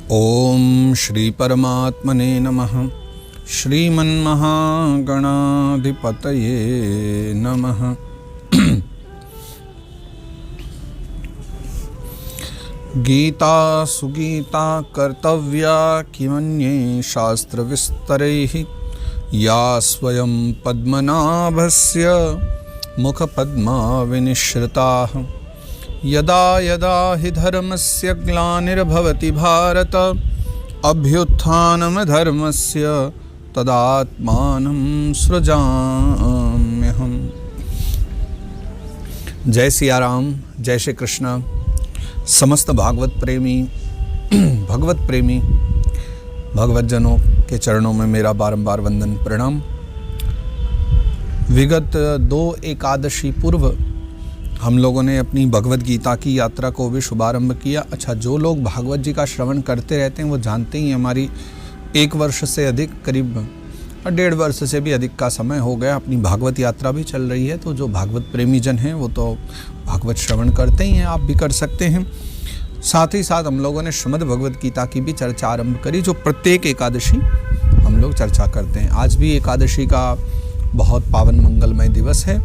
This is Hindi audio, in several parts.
ओम श्री परमात्मने नमः। श्रीमन्महागणाधिपतये नमः। गीता सुगीता कर्तव्या किमन्ये शास्त्र विस्तरैः या स्वयं पद्मनाभस्य मुख पद्मा विनिश्रिताः। यदा यदा हि धर्मस्य ग्लानिर्भवति भारत अभ्युत्थानं धर्मस्य तदात्मानं सृजाम्यहम्। जय सिया राम, जय श्री कृष्ण। समस्त भागवत प्रेमी भगवतजनों के चरणों में मेरा बारंबार वंदन प्रणाम। विगत 2 एकादशी पूर्व हम लोगों ने अपनी भगवत गीता की यात्रा को भी शुभारंभ किया। अच्छा, जो लोग भागवत जी का श्रवण करते रहते हैं वो जानते ही हमारी 1 वर्ष से अधिक, करीब 1.5 वर्ष से भी अधिक का समय हो गया, अपनी भागवत यात्रा भी चल रही है। तो जो भागवत प्रेमी जन हैं वो तो भागवत श्रवण करते ही हैं, आप भी कर सकते हैं। साथ ही साथ हम लोगों ने श्रीमद् भगवत गीता की भी चर्चा आरंभ करी, जो प्रत्येक एकादशी हम लोग चर्चा करते हैं। आज भी एकादशी का बहुत पावन मंगलमय दिवस है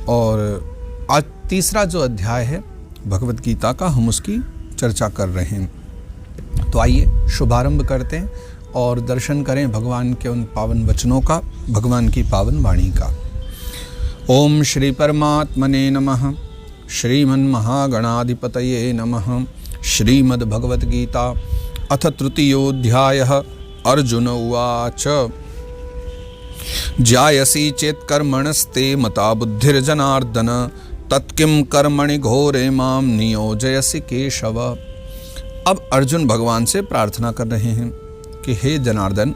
और आज 3रा जो अध्याय है भगवत गीता का, हम उसकी चर्चा कर रहे हैं। तो आइए शुभारंभ करते हैं और दर्शन करें भगवान के उन पावन वचनों का, भगवान की पावन वाणी का। ओम श्री परमात्मने नमः। श्रीमन्महागणाधिपतये नमः। श्रीमद् भगवत गीता अथ तृतीयोऽध्यायः। अर्जुन उवाच जायसी चेत् कर्मणस्ते मता बुद्धिर्जनार्दन तत्किं कर्मणि घोरे माम नियोजयसि केशव। अब अर्जुन भगवान से प्रार्थना कर रहे हैं कि हे जनार्दन,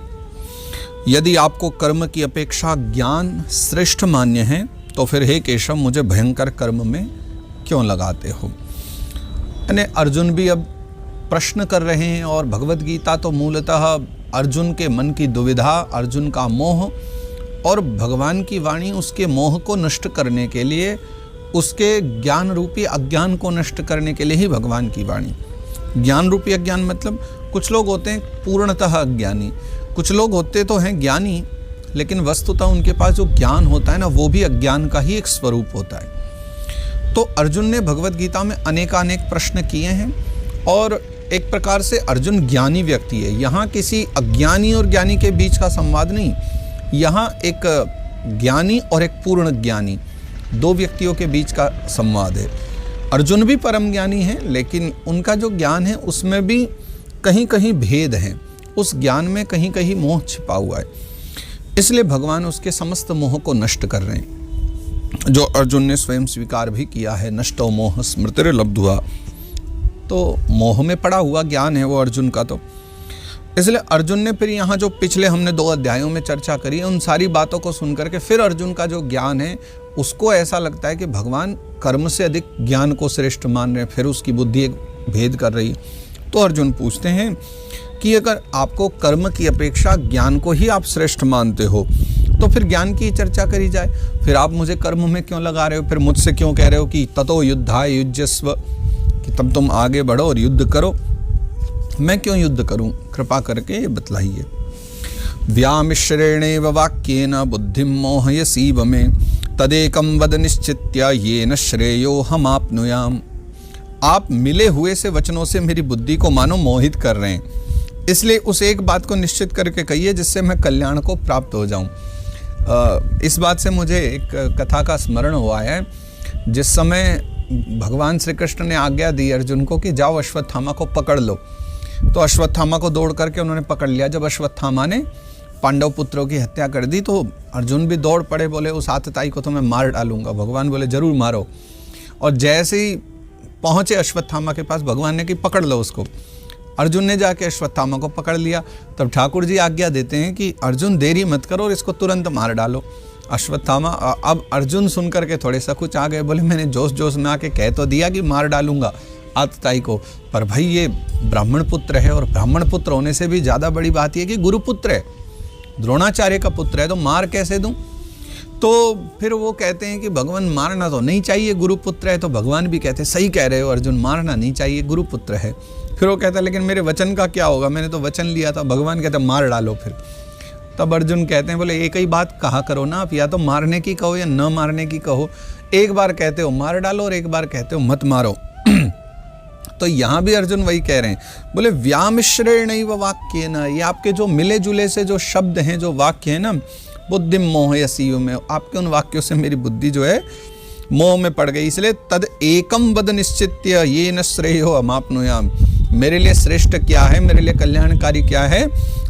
यदि आपको कर्म की अपेक्षा ज्ञान श्रेष्ठ मान्य है तो फिर हे केशव मुझे भयंकर कर्म में क्यों लगाते हो। यानी अर्जुन भी अब प्रश्न कर रहे हैं और भगवत गीता तो मूलतः अर्जुन के मन की दुविधा, अर्जुन का मोह और भगवान की वाणी उसके मोह को नष्ट करने के लिए, उसके ज्ञान रूपी अज्ञान को नष्ट करने के लिए ही भगवान की वाणी। ज्ञान रूपी अज्ञान मतलब कुछ लोग होते हैं पूर्णतः अज्ञानी, कुछ लोग होते तो हैं ज्ञानी लेकिन वस्तुतः उनके पास जो ज्ञान होता है ना, वो भी अज्ञान का ही एक स्वरूप होता है। तो अर्जुन ने भगवत गीता में अनेकानेक प्रश्न किए हैं और एक प्रकार से अर्जुन ज्ञानी व्यक्ति है। यहाँ किसी अज्ञानी और ज्ञानी के बीच का संवाद नहीं, यहाँ एक ज्ञानी और एक पूर्ण ज्ञानी, 2 व्यक्तियों के बीच का संवाद है। अर्जुन भी परम ज्ञानी है लेकिन उनका जो ज्ञान है उसमें भी कहीं कहीं भेद है, उस ज्ञान में कहीं कहीं मोह छिपा हुआ है। इसलिए भगवान उसके समस्त मोह को नष्ट कर रहे हैं, जो अर्जुन ने स्वयं स्वीकार भी किया है। नष्टो मोह स्मृतिर्लब्ध्वा, तो मोह में पड़ा हुआ ज्ञान है वो अर्जुन का। तो इसलिए अर्जुन ने फिर यहाँ जो पिछले हमने 2 अध्यायों में चर्चा करी है, उन सारी बातों को सुन करके फिर अर्जुन का जो ज्ञान है उसको ऐसा लगता है कि भगवान कर्म से अधिक ज्ञान को श्रेष्ठ मान रहे हैं, फिर उसकी बुद्धि एक भेद कर रही है। तो अर्जुन पूछते हैं कि अगर आपको कर्म की अपेक्षा ज्ञान को ही आप श्रेष्ठ मानते हो तो फिर ज्ञान की चर्चा करी जाए, फिर आप मुझे कर्म में क्यों लगा रहे हो, फिर मुझसे क्यों कह रहे हो कि ततो युद्धाय युज्यस्व, कि तब तुम आगे बढ़ो और युद्ध करो। मैं क्यों युद्ध करूं, कृपा करके ये बतलाइए। व्यामिश्रेणेव वाक्येन बुद्धिं मोहयसीव मे तदेकं वद निश्चित्य येन श्रेयो हमाप्नुयाम। आप मिले हुए से वचनों से मेरी बुद्धि को मानो मोहित कर रहे हैं, इसलिए उस एक बात को निश्चित करके कहिए जिससे मैं कल्याण को प्राप्त हो जाऊं। इस बात से मुझे एक कथा का स्मरण हुआ है। जिस समय भगवान श्री कृष्ण ने आज्ञा दी अर्जुन को कि जाओ अश्वत्थामा को पकड़ लो, तो अश्वत्थामा को दौड़ करके उन्होंने पकड़ लिया। जब अश्वत्थामा ने पांडव पुत्रों की हत्या कर दी तो अर्जुन भी दौड़ पड़े, बोले उस आतताई को तो मैं मार डालूंगा। भगवान बोले जरूर मारो, और जैसे ही पहुंचे अश्वत्थामा के पास, भगवान ने कि पकड़ लो उसको। अर्जुन ने जाके अश्वत्थामा को पकड़ लिया। तब ठाकुर जी आज्ञा देते हैं कि अर्जुन देरी मत करो और इसको तुरंत मार डालो। अश्वत्थामा, अब अर्जुन सुन करके थोड़े सा कुछ आ गए, बोले मैंने जोश जोश में आके कह तो दिया कि मार डालूंगा आतताई को, पर भाई ये ब्राह्मण पुत्र है और ब्राह्मण पुत्र होने से भी ज़्यादा बड़ी बात यह कि गुरुपुत्र है, द्रोणाचार्य का पुत्र है, तो मार कैसे दूं। तो फिर वो कहते हैं कि भगवान मारना तो नहीं चाहिए, गुरुपुत्र है। तो भगवान भी कहते हैं सही कह रहे हो अर्जुन, मारना नहीं चाहिए, गुरुपुत्र है। फिर वो कहता है लेकिन मेरे वचन का क्या होगा, मैंने तो वचन लिया था। भगवान कहते हैं मार डालो फिर। तब अर्जुन कहते हैं बोले एक ही बात कहा करो ना आप, या तो मारने की कहो या न मारने की कहो। एक बार कहते हो मार डालो और एक बार कहते हो मत मारो। तो यहाँ भी अर्जुन वही कह रहे हैं, बोले व्यामिश्रेणैव वाक्येन, ये आपके जो मिले जुले से जो शब्द हैं, जो वाक्य हैं ना, बुद्धि मोहयसीयु में, आपके उन वाक्यों से मेरी बुद्धि जो है मोह में पड़ गई। इसलिए तद एकम वद निश्चित्य ये न श्रेयो अमाप्नुयाम, मेरे लिए श्रेष्ठ क्या है, मेरे लिए कल्याणकारी क्या है,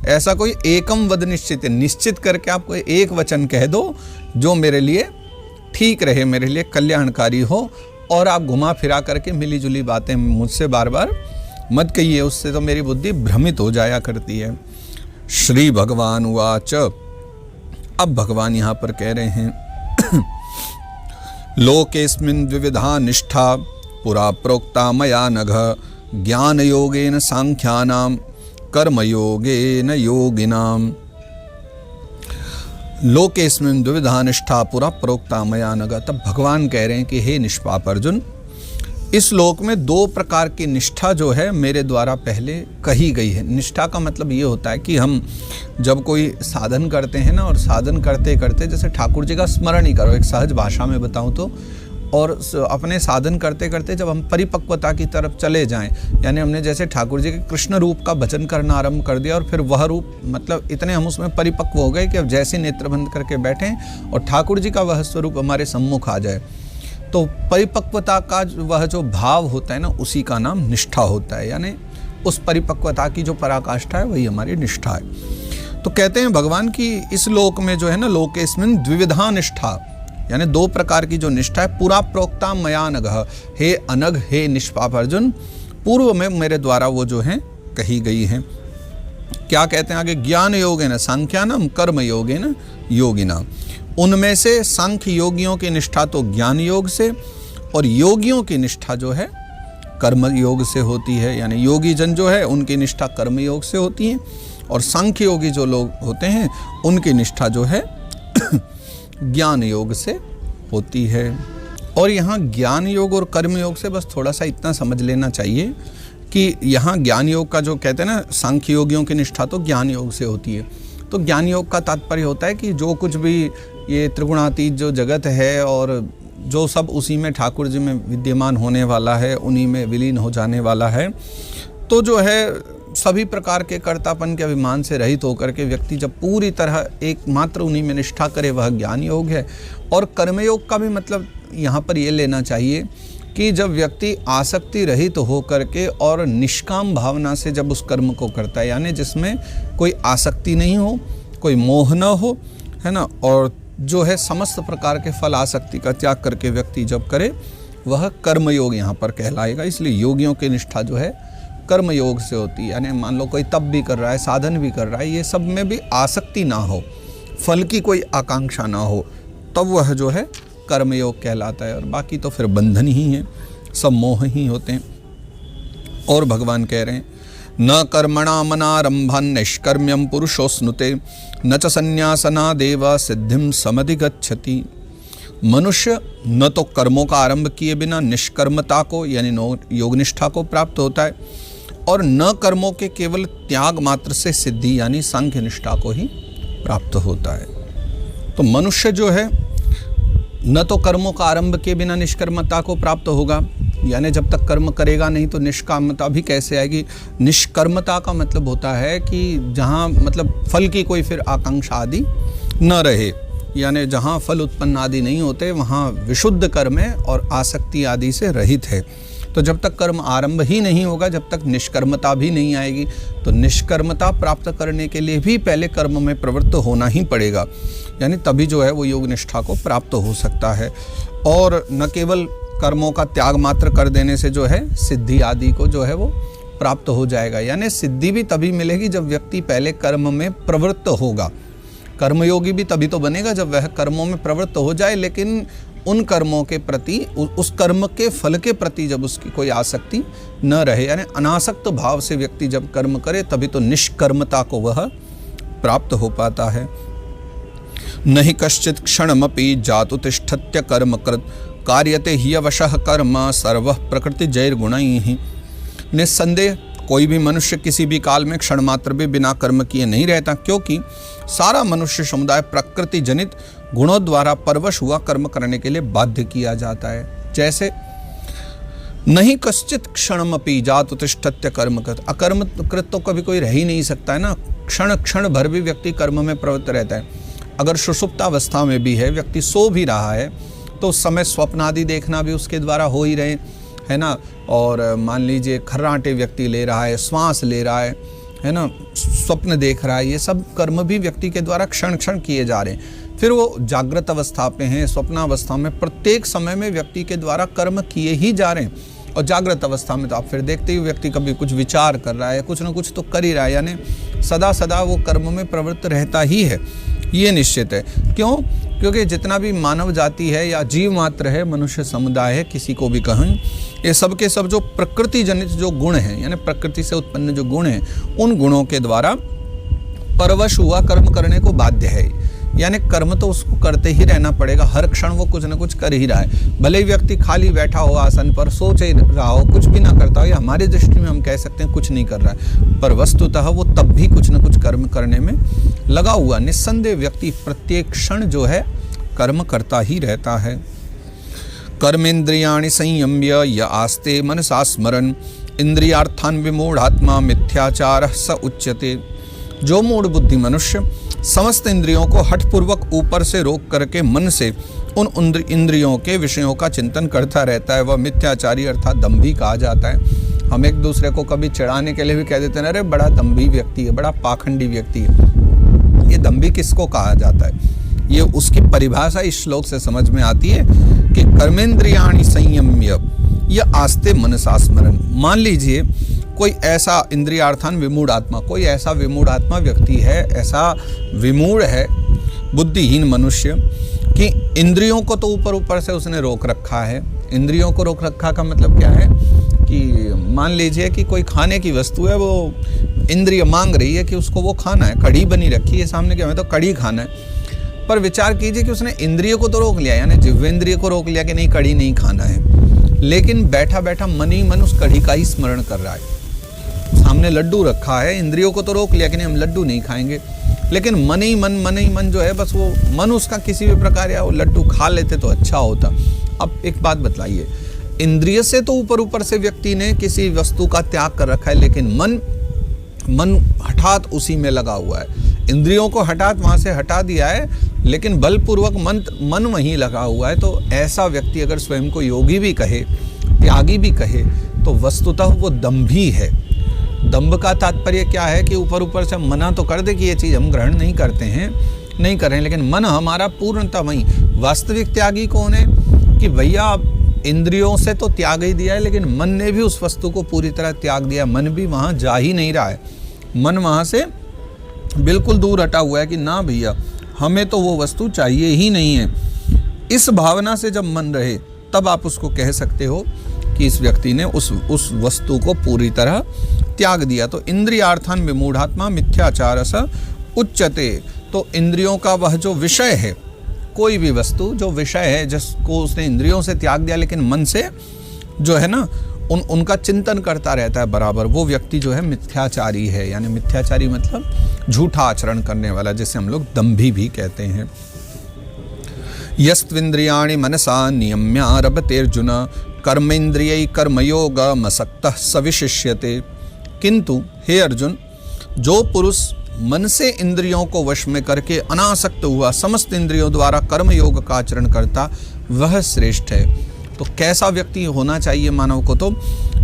ऐसा कोई एकम वद निश्चित, निश्चित करके आप कोई एक वचन कह दो जो मेरे लिए ठीक रहे, मेरे लिए कल्याणकारी हो। और आप घुमा फिरा करके मिली जुली बातें मुझसे बार बार मत कहिए, उससे तो मेरी बुद्धि भ्रमित हो जाया करती है। श्री भगवान उवाच, अब भगवान यहाँ पर कह रहे हैं लोकेस्मिन् द्विविधा निष्ठा पुरा प्रोक्ता मया नघ ज्ञान योगेन सांख्यानाम कर्म योगेन योगिनाम। लोकेस्मिन् द्विविधा निष्ठा पुरा प्रोक्ता मया नघ। तब भगवान कह रहे हैं कि हे निष्पाप अर्जुन, इस लोक में दो प्रकार की निष्ठा जो है मेरे द्वारा पहले कही गई है। निष्ठा का मतलब ये होता है कि हम जब कोई साधन करते हैं ना, और साधन करते करते जैसे ठाकुर जी का स्मरण ही करो, एक सहज भाषा में बताऊं तो, और अपने साधन करते करते जब हम परिपक्वता की तरफ चले जाएं, यानी हमने जैसे ठाकुर जी के कृष्ण रूप का भजन करना आरंभ कर दिया और फिर वह रूप मतलब इतने हम उसमें परिपक्व हो गए कि अब जैसे नेत्र बंद करके बैठें और ठाकुर जी का वह स्वरूप हमारे सम्मुख आ जाए, तो परिपक्वता का वह जो भाव होता है ना, उसी का नाम निष्ठा होता है। यानी उस परिपक्वता की जो पराकाष्ठा है वही हमारी निष्ठा है। तो कहते हैं भगवान की इस लोक में जो है ना, लोकेस्मिन् द्विविधा निष्ठा, यानी दो प्रकार की जो निष्ठा है, पूरा प्रोक्ता मया नघ, हे अनघ हे निष्पाप अर्जुन, पूर्व में मेरे द्वारा वो जो है कही गई है। क्या कहते हैं आगे, ज्ञान योगेन सांख्यानाम कर्म योगेन योगिनाम। उनमें से सांख्य योगियों की निष्ठा तो ज्ञान योग से, और योगियों की निष्ठा जो है कर्म योग से होती है। यानी योगी जन जो है उनकी निष्ठा कर्म योग से होती है, और सांख्य योगी जो लोग होते हैं उनकी निष्ठा जो है ज्ञान योग से होती है। और यहाँ ज्ञान योग और कर्म योग से बस थोड़ा सा इतना समझ लेना चाहिए कि यहाँ ज्ञान योग का जो कहते हैं ना, सांख्य योगियों की निष्ठा तो ज्ञान योग से होती है। तो ज्ञान योग का तात्पर्य होता है कि जो कुछ भी ये त्रिगुणातीत जो जगत है और जो सब उसी में ठाकुर जी में विद्यमान होने वाला है, उन्हीं में विलीन हो जाने वाला है। तो जो है सभी प्रकार के कर्तापन के अभिमान से रहित होकर के व्यक्ति जब पूरी तरह एकमात्र उन्हीं में निष्ठा करे, वह ज्ञान योग है। और कर्मयोग का भी मतलब यहाँ पर ये लेना चाहिए कि जब व्यक्ति आसक्ति रहित हो करके और निष्काम भावना से जब उस कर्म को करता है, यानी जिसमें कोई आसक्ति नहीं हो, कोई मोह न हो, है ना, और जो है समस्त प्रकार के फल आसक्ति का त्याग करके व्यक्ति जब करे, वह कर्मयोग यहाँ पर कहलाएगा। इसलिए योगियों की निष्ठा जो है कर्म योग से होती है। यानी मान लो कोई तप भी कर रहा है, साधन भी कर रहा है, ये सब में भी आसक्ति ना हो, फल की कोई आकांक्षा ना हो, तब वह जो है कर्मयोग कहलाता है। और बाकी तो फिर बंधन ही है, सब मोह ही होते हैं। और भगवान कह रहे हैं, न कर्मणा मनारंभं निष्कर्म्यं पुरुषोस्नुते न च संन्यासनादेव सिद्धिं समधिगच्छति। मनुष्य न तो कर्मों का आरंभ किए बिना निष्कर्मता को यानी योगनिष्ठा को प्राप्त होता है, और न कर्मों के केवल त्याग मात्र से सिद्धि यानी सांख्य निष्ठा को ही प्राप्त होता है। तो मनुष्य जो है न तो कर्मों का आरंभ के बिना निष्कर्मता को प्राप्त होगा, यानी जब तक कर्म करेगा नहीं तो निष्कामता भी कैसे आएगी। निष्कर्मता का मतलब होता है कि जहाँ मतलब फल की कोई फिर आकांक्षा आदि न रहे, यानी जहाँ फल उत्पन्न आदि नहीं होते वहाँ विशुद्ध कर्म है और आसक्ति आदि से रहित है। तो जब तक कर्म आरंभ ही नहीं होगा, जब तक निष्कर्मता भी नहीं आएगी, तो निष्कर्मता प्राप्त करने के लिए भी पहले कर्म में प्रवृत्त होना ही पड़ेगा, यानी तभी जो है वो योग निष्ठा को प्राप्त हो सकता है। और न केवल कर्मों का त्याग मात्र कर देने से जो है सिद्धि आदि को जो है वो प्राप्त हो जाएगा, यानी सिद्धि भी तभी मिलेगी जब व्यक्ति पहले कर्म में प्रवृत्त होगा। कर्मयोगी भी तभी तो बनेगा जब वह कर्मों में प्रवृत्त हो जाए, लेकिन उन कर्मों के प्रति, उस कर्म के फल के प्रति जब उसकी कोई आसक्ति न रहे, यानी अनासक्त भाव से व्यक्ति जब कर्म करे तभी तो निष्कर्मता को वह प्राप्त हो पाता है। नहि कश्चित् क्षणमपि जातु तिष्ठत्य कर्मकृत् कार्यते ह्यवशः कर्म सर्वः प्रकृतिजैर्गुणैः। निस्संदेह कोई भी मनुष्य किसी भी काल में क्षण मात्र भी बिना कर्म किए नहीं रहता, क्योंकि सारा मनुष्य समुदाय प्रकृति जनित गुणों द्वारा परवश हुआ कर्म करने के लिए बाध्य किया जाता है। जैसे नहीं कश्चित् क्षणमपि जातु तिष्ठत्य कर्मकृत्, अकर्म कृत तो कभी कोई रह ही नहीं सकता है ना। क्षण क्षण भर भी व्यक्ति कर्म में प्रवृत्त रहता है। अगर सुषुप्तावस्था में भी है, व्यक्ति सो भी रहा है, तो उस समय स्वप्न आदि देखना भी उसके द्वारा हो ही रहे, है ना। और मान लीजिए खर्राटे व्यक्ति ले रहा है, श्वास ले रहा है ना, स्वप्न देख रहा है, ये सब कर्म भी व्यक्ति के द्वारा क्षण क्षण किए जा रहे हैं। फिर वो जागृत अवस्था पे हैं, स्वप्नावस्था में, प्रत्येक समय में व्यक्ति के द्वारा कर्म किए ही जा रहे हैं। और जागृत अवस्था में तो आप फिर देखते ही व्यक्ति कभी कुछ विचार कर रहा है, कुछ ना कुछ तो कर ही रहा है, यानी सदा सदा वो कर्म में प्रवृत्त रहता ही है, ये निश्चित है। क्यों? क्योंकि जितना भी मानव जाति है या जीव मात्र है, मनुष्य समुदाय है, किसी को भी कहें, ये सब के सब जो प्रकृति जनित जो गुण हैं, यानी प्रकृति से उत्पन्न जो गुण हैं, उन गुणों के द्वारा परवश हुआ कर्म करने को बाध्य है। यानी कर्म तो उसको करते ही रहना पड़ेगा, हर क्षण वो कुछ ना कुछ कर ही रहा है। भले ही व्यक्ति खाली बैठा हो आसन पर, सोच ही रहा हो, कुछ भी ना करता हो, या हमारी दृष्टि में हम कह सकते हैं कुछ नहीं कर रहा है, पर वस्तुतः वो तब भी कुछ ना कुछ कर्म करने में लगा हुआ निस्संदेह व्यक्ति प्रत्येक क्षण जो है कर्म करता ही रहता है। कर्मेन्द्रियाणि संयम्य य आस्ते मनसा स्मरन् इंद्रियार्थान् विमूढ़ात्मा मिथ्याचारः स उच्यते। जो मूढ़ बुद्धि मनुष्य समस्त इंद्रियों को हठपूर्वक ऊपर से रोक करके मन से उन इंद्रियों के विषयों का चिंतन करता रहता है, वह मिथ्याचारी अर्थात दंभी कहा जाता है। हम एक दूसरे को कभी चिढ़ाने के लिए भी कह देते हैं, अरे बड़ा दंभी व्यक्ति है, बड़ा पाखंडी व्यक्ति है। ये दंभी किसको कहा जाता है? ये उसकी परिभाषा इस श्लोक से समझ में आती है कि कर्मेंद्रियाणि संयम्य य आस्ते मनसा स्मरन्। मान लीजिए कोई ऐसा इंद्रियार्थान विमूढ़ आत्मा, कोई ऐसा विमूढ़ आत्मा व्यक्ति है, ऐसा विमूढ़ है बुद्धिहीन मनुष्य कि इंद्रियों को तो ऊपर ऊपर से उसने रोक रखा है। इंद्रियों को रोक रखा का मतलब क्या है कि मान लीजिए कि कोई खाने की वस्तु है, वो इंद्रिय मांग रही है कि उसको वो खाना है, कढ़ी बनी रखी है सामने, क्या हमें तो कढ़ी खाना है, पर विचार कीजिए कि उसने इंद्रियों को तो रोक लिया, यानी जिह्वेंद्रिय को रोक लिया कि नहीं कढ़ी नहीं खाना है, लेकिन बैठा बैठा मन ही मन उस कढ़ी का ही स्मरण कर रहा है। सामने लड्डू रखा है, इंद्रियों को तो रोक लिया कि नहीं हम लड्डू नहीं खाएंगे, लेकिन मन ही मन जो है, बस वो मन उसका किसी भी प्रकार या वो लड्डू खा लेते तो अच्छा होता। अब एक बात बतलाइए, इंद्रिय से तो ऊपर से व्यक्ति ने किसी वस्तु का त्याग कर रखा है, लेकिन मन हठात उसी में लगा हुआ है। इंद्रियों को हठात वहां से हटा दिया है, लेकिन बलपूर्वक मन वहीं लगा हुआ है। तो ऐसा व्यक्ति अगर स्वयं को योगी भी कहे, त्यागी भी कहे, तो वस्तुतः वो दंभी है। दंभ का तात्पर्य क्या है कि ऊपर से मना तो कर दे कि ये चीज़ हम ग्रहण नहीं करते हैं, नहीं कर रहे हैं, लेकिन मन हमारा पूर्णतः वहीं। वास्तविक त्यागी कौन है कि भैया इंद्रियों से तो त्याग ही दिया है, लेकिन मन ने भी उस वस्तु को पूरी तरह त्याग दिया। मन भी वहाँ जा ही नहीं रहा है, मन वहाँ से बिल्कुल दूर हटा हुआ है कि ना भैया हमें तो वो वस्तु चाहिए ही नहीं है। इस भावना से जब मन रहे, तब आप उसको कह सकते हो कि इस व्यक्ति ने उस वस्तु को पूरी तरह त्याग दिया। तो इंद्रियार्थान विमूढ़ात्मा मिथ्याचारस उच्यते। तो इंद्रियों का वह जो विषय है, कोई भी वस्तु जो विषय है, जिसको उसने इंद्रियों से त्याग दिया लेकिन मन से जो है ना उनका चिंतन करता रहता है बराबर, वो व्यक्ति जो है मिथ्याचारी है। यानी मिथ्याचारी मतलब झूठा आचरण करने वाला, जिसे हम लोग दंभी भी कहते हैं। यस्त्विन्द्रियाणि मनसा नियम्यारभतेर्जुन कर्मेन्द्रियै कर्मयोग मसक्तः सविशिष्यते। किंतु हे अर्जुन, जो पुरुष मन से इंद्रियों को वश में करके अनासक्त हुआ समस्त इंद्रियों द्वारा कर्मयोग का आचरण करता, वह श्रेष्ठ है। तो कैसा व्यक्ति होना चाहिए मानव को? तो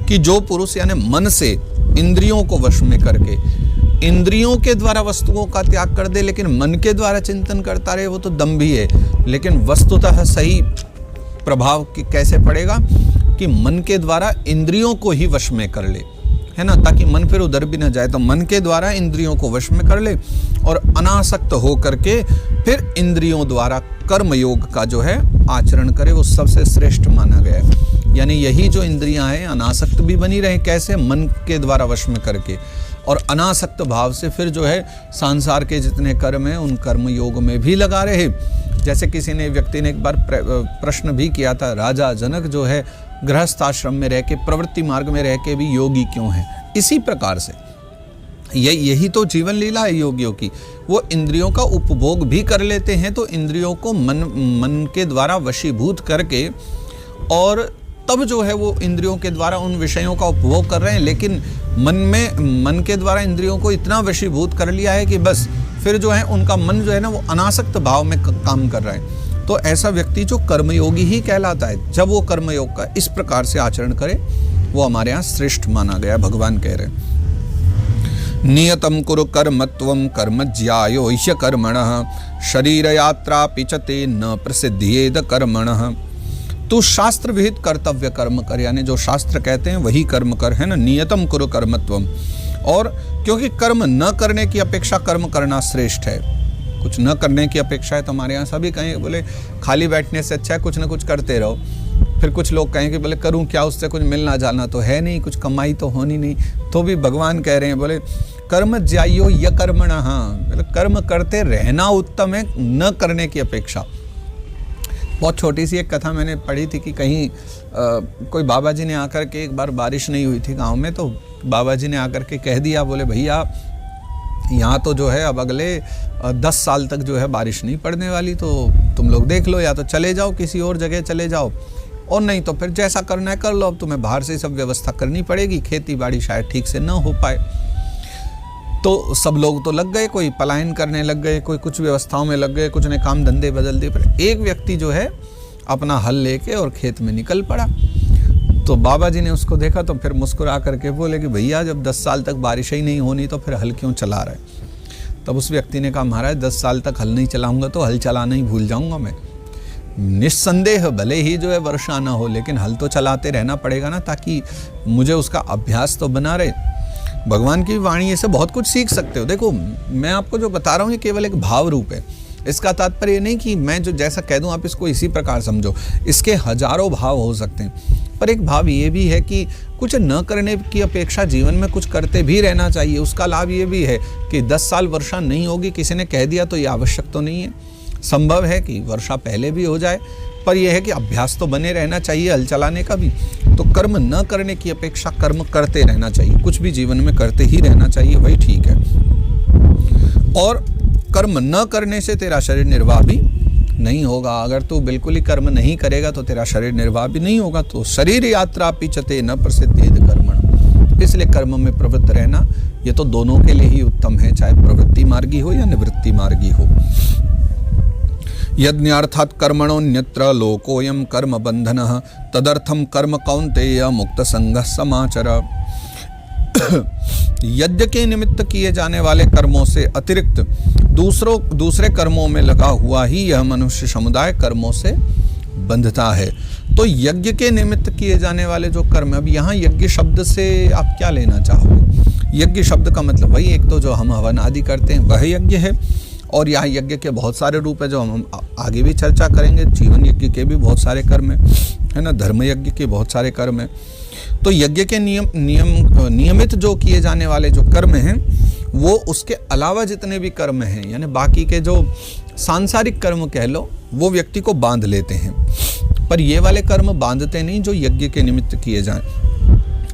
कि जो पुरुष यानी मन से इंद्रियों को वश में करके इंद्रियों के द्वारा वस्तुओं का त्याग कर दे, लेकिन मन के द्वारा चिंतन करता रहे, वो तो दंभी है। लेकिन वस्तुतः सही प्रभाव कैसे पड़ेगा कि मन के द्वारा इंद्रियों को ही वश में कर ले, है ना, ताकि मन फिर उधर भी न जाए। तो मन के द्वारा इंद्रियों को वश में कर ले और अनासक्त हो करके फिर इंद्रियों द्वारा कर्म योग का जो है आचरण करे, वो सबसे श्रेष्ठ माना गया है। यानी यही जो इंद्रियां हैं अनासक्त भी बनी रहे, कैसे? मन के द्वारा वश में करके। और अनासक्त भाव से फिर जो है संसार के जितने कर्म हैं उन कर्म योग में भी लगा रहे। जैसे किसी ने व्यक्ति ने एक बार प्रश्न भी किया था, राजा जनक जो है गृहस्थ आश्रम में रह के, प्रवृत्ति मार्ग में रह के भी योगी क्यों है? इसी प्रकार से यही तो जीवन लीला है योगियों की। वो इंद्रियों का उपभोग भी कर लेते हैं, तो इंद्रियों को मन के द्वारा वशीभूत करके, और तब जो है वो इंद्रियों के द्वारा उन विषयों का उपभोग कर रहे हैं, लेकिन मन के द्वारा इंद्रियों को इतना वशीभूत कर लिया है कि बस फिर जो है उनका मन जो है ना वो अनासक्त भाव में काम कर रहा है। तो ऐसा व्यक्ति जो कर्मयोगी ही कहलाता है। जब वो कर्मयोग का इस प्रकार से आचरण करे वो हमारे यहाँ श्रेष्ठ माना गया। भगवान कह रहे हैं नियतम कुरु कर्मत्वं कर्मज्यायो ह्य कर्मणः शरीर यात्रा पिचते न प्रसिद्धियेद कर्मणः। तू शास्त्र विहित कर्तव्य कर्म कर, यानी जो शास्त्र कहते हैं वही कर्म कर, है ना। नियतम कुरु कर्मत्वम, और क्योंकि कर्म न करने की अपेक्षा कर्म करना श्रेष्ठ है। कुछ न करने की अपेक्षा है तो हमारे यहाँ सभी कहें बोले खाली बैठने से अच्छा है कुछ न कुछ करते रहो। फिर कुछ लोग कहें कि बोले करूं क्या, उससे कुछ मिलना जाना तो है नहीं, कुछ कमाई तो होनी नहीं। तो भी भगवान कह रहे हैं बोले कर्म ज्यायो य कर्मणः, मतलब कर्म करते रहना उत्तम है न करने की अपेक्षा। बहुत छोटी सी एक कथा मैंने पढ़ी थी कि कहीं कोई बाबा जी ने आकर के, एक बार बारिश नहीं हुई थी गांव में, तो बाबा जी ने आकर के कह दिया बोले भैया यहाँ तो जो है अब अगले 10 साल तक जो है बारिश नहीं पड़ने वाली, तो तुम लोग देख लो, या तो चले जाओ किसी और जगह चले जाओ, और नहीं तो फिर जैसा करना है कर लो। अब तुम्हें बाहर से सब व्यवस्था करनी पड़ेगी, खेती बाड़ी शायद ठीक से न हो पाए। तो सब लोग तो लग गए, कोई पलायन करने लग गए, कोई कुछ व्यवस्थाओं में लग गए, कुछ ने काम धंधे बदल दिए। पर एक व्यक्ति जो है अपना हल लेके और खेत में निकल पड़ा। तो बाबा जी ने उसको देखा तो फिर मुस्कुरा करके बोले कि भैया जब 10 साल तक बारिश ही नहीं होनी तो फिर हल क्यों चला रहे? तब उस व्यक्ति ने कहा महाराज 10 साल तक हल नहीं चलाऊंगा तो हल चलाना ही भूल जाऊंगा मैं। निस्संदेह भले ही जो है वर्षा ना हो, लेकिन हल तो चलाते रहना पड़ेगा ना, ताकि मुझे उसका अभ्यास तो बना रहे। भगवान की वाणी से बहुत कुछ सीख सकते हो। देखो मैं आपको जो बता रहा हूँ ये केवल एक भाव रूप है। इसका तात्पर्य नहीं कि मैं जो जैसा कह दूं आप इसको इसी प्रकार समझो। इसके हजारों भाव हो सकते हैं, पर एक भाव ये भी है कि कुछ न करने की अपेक्षा जीवन में कुछ करते भी रहना चाहिए। उसका लाभ ये भी है कि 10 साल वर्षा नहीं होगी, किसी ने कह दिया तो ये आवश्यक तो नहीं है। संभव है कि वर्षा पहले भी हो जाए, पर यह है कि अभ्यास तो बने रहना चाहिए हल चलाने का भी। तो कर्म न करने की अपेक्षा कर्म करते रहना चाहिए, कुछ भी जीवन में करते ही रहना चाहिए, वही ठीक है। और कर्म न करने से तेरा शरीर निर्वाह भी नहीं होगा। अगर तू बिल्कुल ही कर्म नहीं करेगा तो तेरा शरीर निर्वाह भी नहीं होगा। तो शरीर यात्रा पिचते न प्रसिद्धेद कर्मण, इसलिए कर्म में प्रवृत्त रहना ये तो दोनों के लिए ही उत्तम है, चाहे प्रवृत्ति मार्गी हो या निवृत्ति मार्गी हो। यज्ञार्थात् कर्मणोऽन्यत्र लोकोऽयं कर्म बंधनः तदर्थम कर्म कौन्तेय मुक्त संगः समाचर। यज्ञ के निमित्त किए जाने वाले कर्मों से अतिरिक्त दूसरे कर्मों में लगा हुआ ही यह मनुष्य समुदाय कर्मों से बंधता है। तो यज्ञ के निमित्त किए जाने वाले जो कर्म, अब यहाँ यज्ञ शब्द से आप क्या लेना चाहोगे? यज्ञ शब्द का मतलब वही, एक तो जो हम हवन आदि करते हैं वह यज्ञ है, और यहाँ यज्ञ के बहुत सारे रूप है जो हम आगे भी चर्चा करेंगे। जीवन यज्ञ के भी बहुत सारे कर्म है ना, धर्म यज्ञ के बहुत सारे कर्म है। तो यज्ञ के नियमित जो किए जाने वाले जो कर्म हैं वो उसके अलावा जितने भी कर्म हैं, यानी बाकी के जो सांसारिक कर्म कह लो, वो व्यक्ति को बांध लेते हैं, पर ये वाले कर्म बांधते नहीं जो यज्ञ के निमित्त किए जाएं।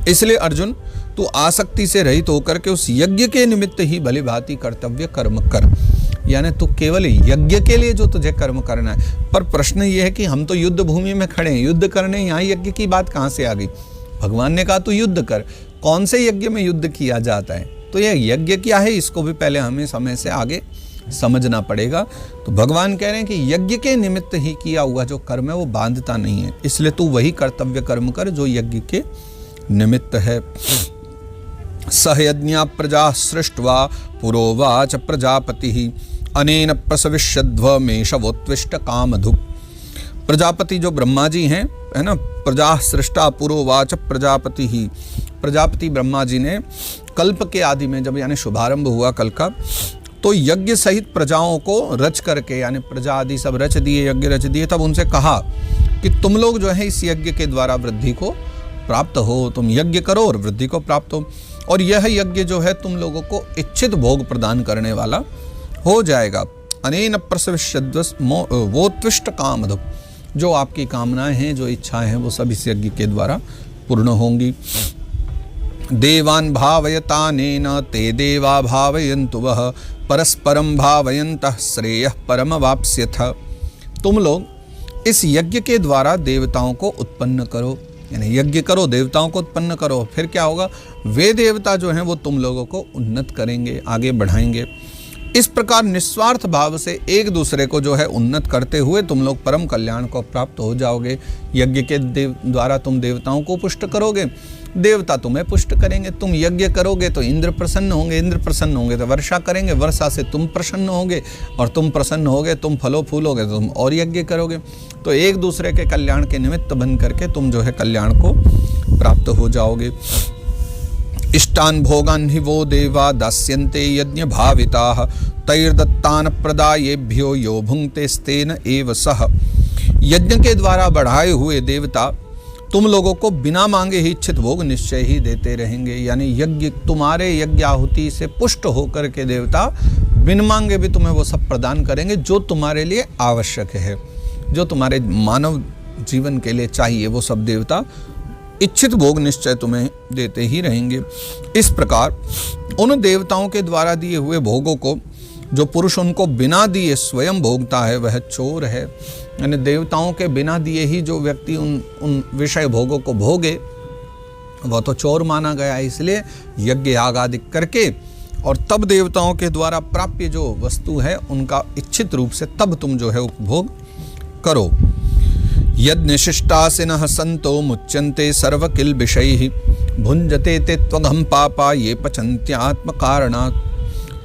इसलिए अर्जुन तू आसक्ति से रहित होकर के उस यज्ञ के निमित्त ही भली भांति कर्तव्य कर्म कर, यानी तू केवल यज्ञ के लिए जो तुझे कर्म करना है। पर प्रश्न ये है कि हम तो युद्ध भूमि में खड़े हैं, युद्ध करने, यहाँ यज्ञ की बात कहाँ से आ गई? भगवान ने कहा तू युद्ध कर, कौन से यज्ञ में युद्ध किया जाता है? तो यह यज्ञ क्या है इसको भी पहले हमें समय से आगे समझना पड़ेगा। तो भगवान कह रहे हैं कि यज्ञ के निमित्त ही किया हुआ जो कर्म है वो बांधता नहीं है, इसलिए तू वही कर्तव्य कर्म कर जो यज्ञ के निमित्त है। सहयज्ञा प्रजा सृष्ट्वा पुरोवाच प्रजापति अनेन प्रसविष्यध्वमेशवोत्विष्ट कामधुक्। प्रजापति जो ब्रह्मा जी हैं, है ना, प्रजा सृष्टा पुरोवाच प्रजापति ही, प्रजापति ब्रह्मा जी ने कल्प के आदि में जब यानी शुभारंभ हुआ कल का, तो यज्ञ सहित प्रजाओं को रच करके, यानी प्रजा आदि सब रच दिए, यज्ञ रच दिए, तब उनसे कहा कि तुम लोग जो है इस यज्ञ के द्वारा वृद्धि को प्राप्त हो, तुम यज्ञ करो और वृद्धि को प्राप्त हो। और यह यज्ञ जो है तुम लोगों को इच्छित भोग प्रदान करने वाला हो जाएगा। अनेन प्रसविष्यद्वस् वोत्विष्ट कामधुक्, जो आपकी कामनाएं हैं, जो इच्छाएं हैं, वो सब इस यज्ञ के द्वारा पूर्ण होंगी। देवान् भावयतानेन ते देवा भावयन्तु वः परस्परं भावयन्तः श्रेयः परमवाप्स्यथ। तुम लोग इस यज्ञ के द्वारा देवताओं को उत्पन्न करो, यानी यज्ञ करो, देवताओं को उत्पन्न करो, फिर क्या होगा, वे देवता जो हैं वो तुम लोगों को उन्नत करेंगे, आगे बढ़ाएंगे। इस प्रकार निस्वार्थ भाव से एक दूसरे को जो है उन्नत करते हुए तुम लोग परम कल्याण को प्राप्त हो जाओगे। यज्ञ के द्वारा तुम देवताओं को पुष्ट करोगे, देवता तुम्हें पुष्ट करेंगे। तुम यज्ञ करोगे तो इंद्र प्रसन्न होंगे, इंद्र प्रसन्न होंगे तो वर्षा करेंगे, वर्षा से तुम प्रसन्न होगे, और तुम प्रसन्न होगे, तुम फलो फूलोगे तो तुम और यज्ञ करोगे। तो एक दूसरे के कल्याण के निमित्त बन करके तुम जो है कल्याण को प्राप्त हो जाओगे। इष्टान भोगान हि वो देवा दास्यन्ते यज्ञ भाविताः तैर्दत्तान प्रदायेभ्यो यो भुंक्ते स्तेन एव सह। यज्ञ के द्वारा बढ़ाए हुए देवता तुम लोगों को बिना मांगे ही इच्छित भोग निश्चय ही देते रहेंगे। यानी यज्ञ, तुम्हारे यज्ञ आहुति से पुष्ट होकर के देवता बिन मांगे भी तुम्हें वो सब प्रदान करेंगे जो तुम्हारे लिए आवश्यक है, जो तुम्हारे मानव जीवन के लिए चाहिए, वो सब देवता इच्छित भोग निश्चय तुम्हें देते ही रहेंगे। इस प्रकार उन देवताओं के द्वारा दिए हुए भोगों को जो पुरुष उनको बिना दिए स्वयं भोगता है वह चोर है। यानी देवताओं के बिना दिए ही जो व्यक्ति उन विषय भोगों को भोगे वह तो चोर माना गया। इसलिए यज्ञ याग आदि करके और तब देवताओं के द्वारा प्राप्य जो वस्तु है उनका इच्छित रूप से तब तुम जो है उपभोग करो। यज्ञशिष्टासिनः संतो मुच्यन्ते सर्वकिल विषयैः भुंजते ते त्वघं पापा ये पचन्त्यात्म कारणात्।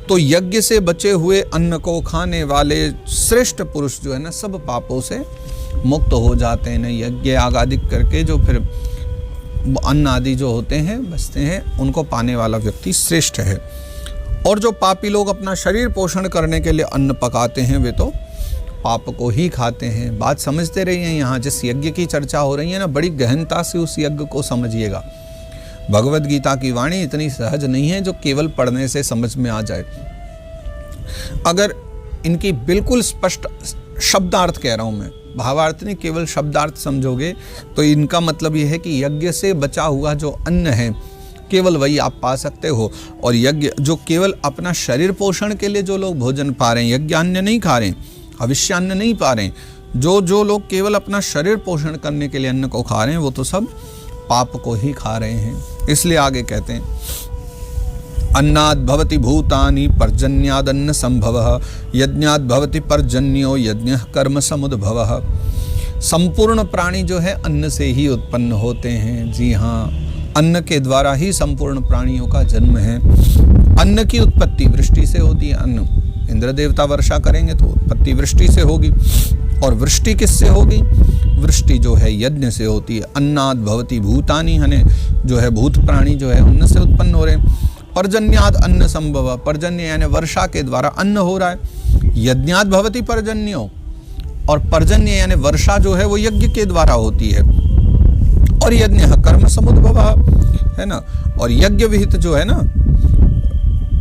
तो यज्ञ से बचे हुए अन्न को खाने वाले श्रेष्ठ पुरुष जो है ना सब पापों से मुक्त हो जाते हैं। यज्ञ याग आदि करके जो फिर अन्न आदि जो होते हैं बचते हैं उनको पाने वाला व्यक्ति श्रेष्ठ है। और जो पापी लोग अपना शरीर पोषण करने के लिए अन्न पकाते हैं वे तो पाप को ही खाते हैं। बात समझते रहिए, यहाँ जिस यज्ञ की चर्चा हो रही है ना बड़ी गहनता से उस यज्ञ को समझिएगा। भगवद गीता की वाणी इतनी सहज नहीं है जो केवल पढ़ने से समझ में आ जाए। अगर इनकी बिल्कुल स्पष्ट शब्दार्थ कह रहा हूं मैं, भावार्थ नहीं, केवल शब्दार्थ समझोगे तो इनका मतलब यह है कि यज्ञ से बचा हुआ जो अन्न है केवल वही आप पा सकते हो। और यज्ञ जो केवल अपना शरीर पोषण के लिए जो लोग भोजन पा रहे हैं, यज्ञान्न नहीं खा रहे हैं, हविष्यान्न नहीं पा रहे हैं, जो लोग केवल अपना शरीर पोषण करने के लिए अन्न को खा रहे हैं वो तो सब पाप को ही खा रहे हैं। इसलिए आगे कहते हैं अन्नाद् भवति भूतानि पर्जन्यादन्न संभवः यज्ञाद् भवति पर्जन्यो यज्ञः कर्म समुद्भवः। संपूर्ण प्राणी जो है अन्न से ही उत्पन्न होते हैं। जी हाँ, अन्न के द्वारा ही संपूर्ण प्राणियों का जन्म है। अन्न की उत्पत्ति वृष्टि से होती है। अन्न इंद्र देवता वर्षा करेंगे तो उत्पत्ति वृष्टि से होगी। और वृष्टि किससे होगी? वृष्टि जो है यज्ञ से होती है। अन्नाद् भवति भूतानि, हने जो है भूत प्राणी जो है अन्न से उत्पन्न हो रहे हैं। पर्जन्याद अन्न संभव, पर्जन्य यानी वर्षा के द्वारा अन्न हो रहा है। यज्ञाद भवति पर्जन्यो, और पर्जन्य यानी वर्षा जो है वो यज्ञ के द्वारा होती है। और यज्ञ कर्म समुद्भव है ना, और यज्ञ विहित जो है ना,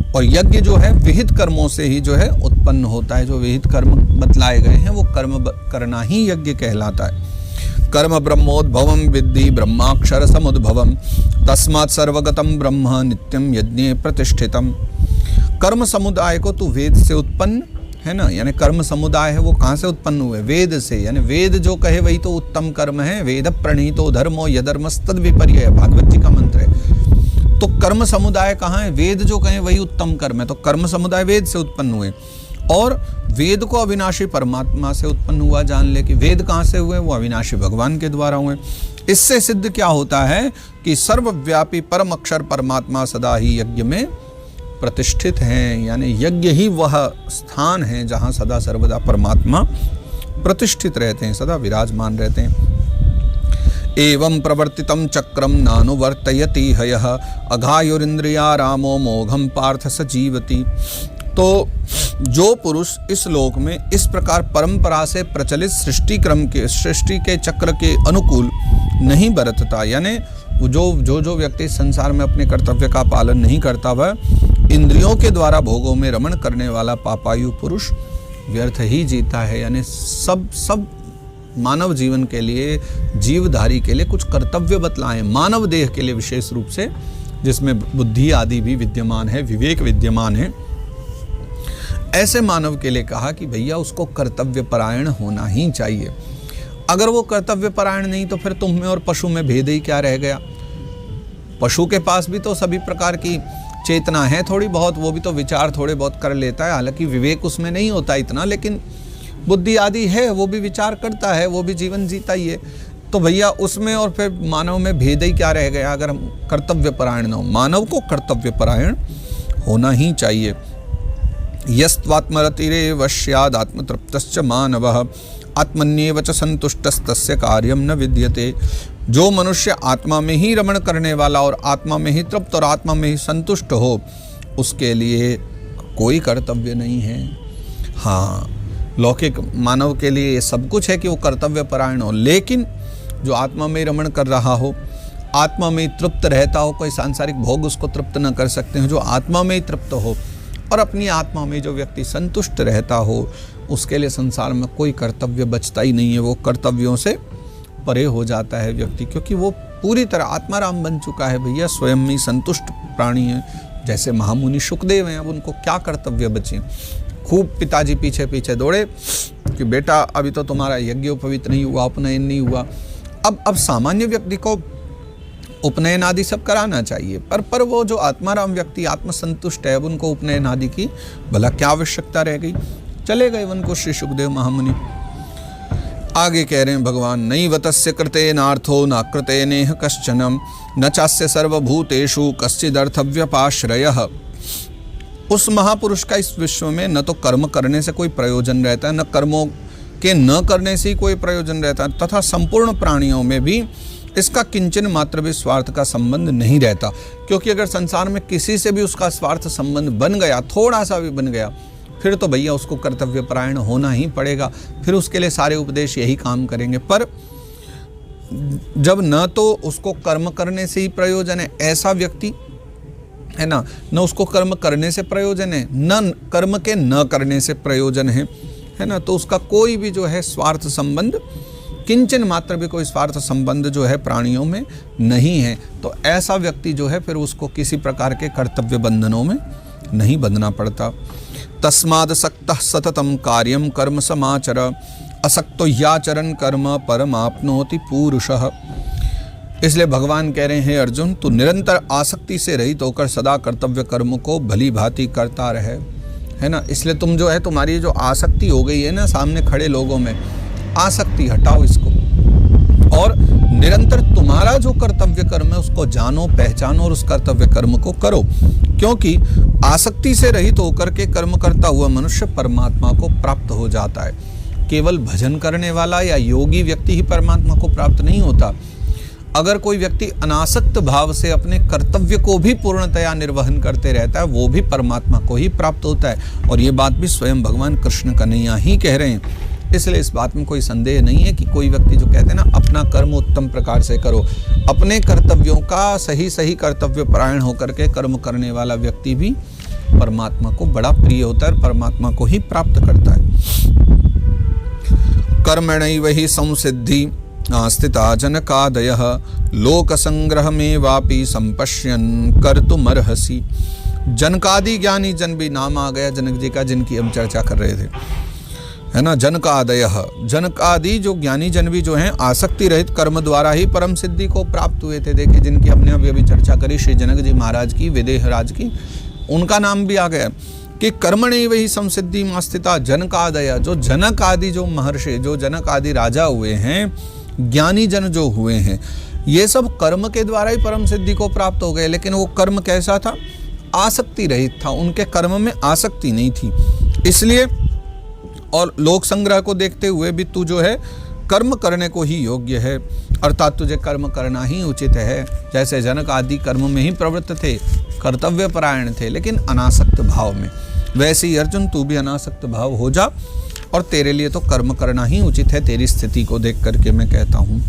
और यज्ञ जो है विहित कर्मों से ही जो है उत्पन्न होता है। जो विहित कर्म बतलाए गए हैं वो कर्म करना ही यज्ञ कहलाता है। कर्म ब्रह्मोद्भवम विद्धि ब्रह्माक्षर समुद्भवम तस्मात् सर्वगतम ब्रह्म नित्यम यज्ञे प्रतिष्ठितम। कर्म समुदाय को तो वेद से उत्पन्न है ना, यानी कर्म समुदाय है वो कहाँ से उत्पन्न हुए? वेद से। यानी वेद जो कहे वही तो उत्तम कर्म है। वेद प्रणीतो धर्मो यधर्मस्तद विपर्यय, भागवत जी का मंत्र है। तो कर्म समुदाय कहाँ है? वेद जो कहे वही उत्तम कर्म है। तो कर्म समुदाय वेद से उत्पन्न हुए। और वेद को अविनाशी परमात्मा से उत्पन्न हुआ जान ले कि वेद कहाँ से हुए? वो अविनाशी भगवान के द्वारा हुए। इससे सिद्ध क्या होता है कि सर्वव्यापी परम अक्षर परमात्मा सदा ही यज्ञ में प्रतिष्ठित हैं। यानी यज्ञ ही वह स्थान है जहाँ सदा सर्वदा परमात्मा प्रतिष्ठित रहते हैं, सदा विराजमान रहते हैं। एवं प्रवर्तितम चक्रम नानुवर्तयति हयः अघायुरिंद्रिया रामो मोघम पार्थ स जीवति। तो जो पुरुष इस लोक में इस प्रकार परंपरा से प्रचलित सृष्टि के चक्र के अनुकूल नहीं बरतता, यानी जो व्यक्ति संसार में अपने कर्तव्य का पालन नहीं करता, वह इंद्रियों के द्वारा भोगों में रमण करने वाला पापायु पुरुष व्यर्थ ही जीता है। यानी सब मानव जीवन के लिए, जीवधारी के लिए कुछ कर्तव्य बतलाएं, मानव देह के लिए विशेष रूप से, जिसमें बुद्धि आदि भी विद्यमान है, विवेक विद्यमान है। ऐसे मानव के लिए कहा कि भैया उसको कर्तव्य परायण होना ही चाहिए। अगर वो कर्तव्य परायण नहीं तो फिर तुम में और पशु में भेद ही क्या रह गया। पशु के पास भी तो सभी प्रकार की चेतना है थोड़ी बहुत, वो भी तो विचार थोड़े बहुत कर लेता है, हालांकि विवेक उसमें नहीं होता इतना, लेकिन बुद्धि आदि है, वो भी विचार करता है, वो भी जीवन जीता ही है। तो भैया उसमें और फिर मानव में भेद ही क्या रह गया अगर हम कर्तव्य परायण न हो। मानव को कर्तव्य परायण होना ही चाहिए। यस्त्वात्मरतिरेव स्याद् आत्मतृप्तश्च मानवः आत्मन्येव च संतुष्टस्तस्य कार्यं न विद्यते। जो मनुष्य आत्मा में ही रमण करने वाला और आत्मा में ही तृप्त और आत्मा में ही संतुष्ट हो, उसके लिए कोई कर्तव्य नहीं है। हाँ, लौकिक मानव के लिए ये सब कुछ है कि वो कर्तव्य परायण हो, लेकिन जो आत्मा में रमण कर रहा हो, आत्मा में तृप्त रहता हो, कोई सांसारिक भोग उसको तृप्त न कर सकते हैं, जो आत्मा में ही तृप्त हो और अपनी आत्मा में जो व्यक्ति संतुष्ट रहता हो, उसके लिए संसार में कोई कर्तव्य बचता ही नहीं है। वो कर्तव्यों से परे हो जाता है व्यक्ति, क्योंकि वो पूरी तरह आत्माराम बन चुका है भैया, स्वयं ही संतुष्ट प्राणी है। जैसे महामुनि सुखदेव हैं, अब उनको क्या कर्तव्य बचे। खूब पिताजी पीछे पीछे दौड़े कि बेटा अभी तो तुम्हारा यज्ञोपवीत नहीं हुआ, उपनयन नहीं हुआ। अब सामान्य व्यक्ति को उपनयन आदि सब कराना चाहिए, पर वो जो आत्माराम व्यक्ति आत्मसंतुष्ट है, अब उनको उपनयन आदि की भला क्या आवश्यकता रह गई। चले गए वन को श्री सुखदेव महामुनि। आगे कह रहे हैं भगवान, नैवतस्य कृते नार्थो न कृते नेह कश्चन न चास्य सर्वभूतेषु कश्चिदर्थव्यपाश्रयः। उस महापुरुष का इस विश्व में न तो कर्म करने से कोई प्रयोजन रहता है, न कर्मों के न करने से ही कोई प्रयोजन रहता है, तथा संपूर्ण प्राणियों में भी इसका किंचन मात्र भी स्वार्थ का संबंध नहीं रहता। क्योंकि अगर संसार में किसी से भी उसका स्वार्थ संबंध बन गया, थोड़ा सा भी बन गया, फिर तो भैया उसको कर्तव्य परायण होना ही पड़ेगा। फिर उसके लिए सारे उपदेश यही काम करेंगे। पर जब न तो उसको कर्म करने से ही प्रयोजन है, ऐसा व्यक्ति है ना, न उसको कर्म करने से प्रयोजन है, न कर्म के न करने से प्रयोजन है ना, तो उसका कोई भी जो है स्वार्थ संबंध, किंचन मात्र भी कोई स्वार्थ संबंध जो है प्राणियों में नहीं है, तो ऐसा व्यक्ति जो है फिर उसको किसी प्रकार के कर्तव्य बंधनों में नहीं बंधना पड़ता। तस्माद् सक्तः सततं कार्यं कर्म समाचर असक्तो याचरन् कर्म परमाप्नोति पुरुषः। इसलिए भगवान कह रहे हैं, अर्जुन तू निरंतर आसक्ति से रहित होकर सदा कर्तव्य कर्म को भली भांति करता रहे, है ना। इसलिए तुम जो है, तुम्हारी जो आसक्ति हो गई है ना सामने खड़े लोगों में, आसक्ति हटाओ इसको, और निरंतर तुम्हारा जो कर्तव्य कर्म है उसको जानो, पहचानो और उस कर्तव्य कर्म को करो। क्योंकि आसक्ति से रहित होकर के कर्म करता हुआ मनुष्य परमात्मा को प्राप्त हो जाता है। केवल भजन करने वाला या योगी व्यक्ति ही परमात्मा को प्राप्त नहीं होता। अगर कोई व्यक्ति अनासक्त भाव से अपने कर्तव्य को भी पूर्णतया निर्वहन करते रहता है, वो भी परमात्मा को ही प्राप्त होता है। और ये बात भी स्वयं भगवान कृष्ण कन्हैया ही कह रहे हैं। इसलिए इस बात में कोई संदेह नहीं है कि कोई व्यक्ति जो कहते हैं ना, अपना कर्म उत्तम प्रकार से करो, अपने कर्तव्यों का सही कर्तव्य परायण होकर के कर्म करने वाला व्यक्ति भी परमात्मा को बड़ा प्रिय होता है, परमात्मा को ही प्राप्त करता है। कर्मणैव हि संसिद्धि स्थिता जनकादयः लोक संग्रह में वापि संपश्यन् कर्तुमर्हसि। जनकादि ज्ञानी जन भी नाम आ गया जनक जी का, जिनकी हम चर्चा कर रहे थे, है ना। जनकादयः, जनकादि जो ज्ञानी जन भी जो हैं आसक्ति रहित कर्म द्वारा ही परम सिद्धि को प्राप्त हुए थे। देखिए, जिनकी हमने अभी चर्चा करी श्री जनक जी महाराज की, विदेहराज की, उनका नाम भी आ गया कि कर्मणैव हि संसिद्धि स्थिता जनकादय। जो जनक आदि जो महर्षि, जो जनक आदि राजा हुए हैं, ज्ञानी जन जो हुए हैं, ये सब कर्म के द्वारा ही परम सिद्धि को प्राप्त हो गए। लेकिन वो कर्म कैसा था? आसक्ति रहित था, उनके कर्म में आसक्ति नहीं थी। इसलिए और लोक संग्रह को देखते हुए भी तू जो है कर्म करने को ही योग्य है, अर्थात तुझे कर्म करना ही उचित है। जैसे जनक आदि कर्म में ही प्रवृत्त थे, कर्तव्य परायण थे, लेकिन अनासक्त भाव में, वैसे ही अर्जुन तू भी अनासक्त भाव हो जा, और तेरे लिए तो कर्म करना ही उचित है, तेरी स्थिति को देख करके मैं कहता हूँ।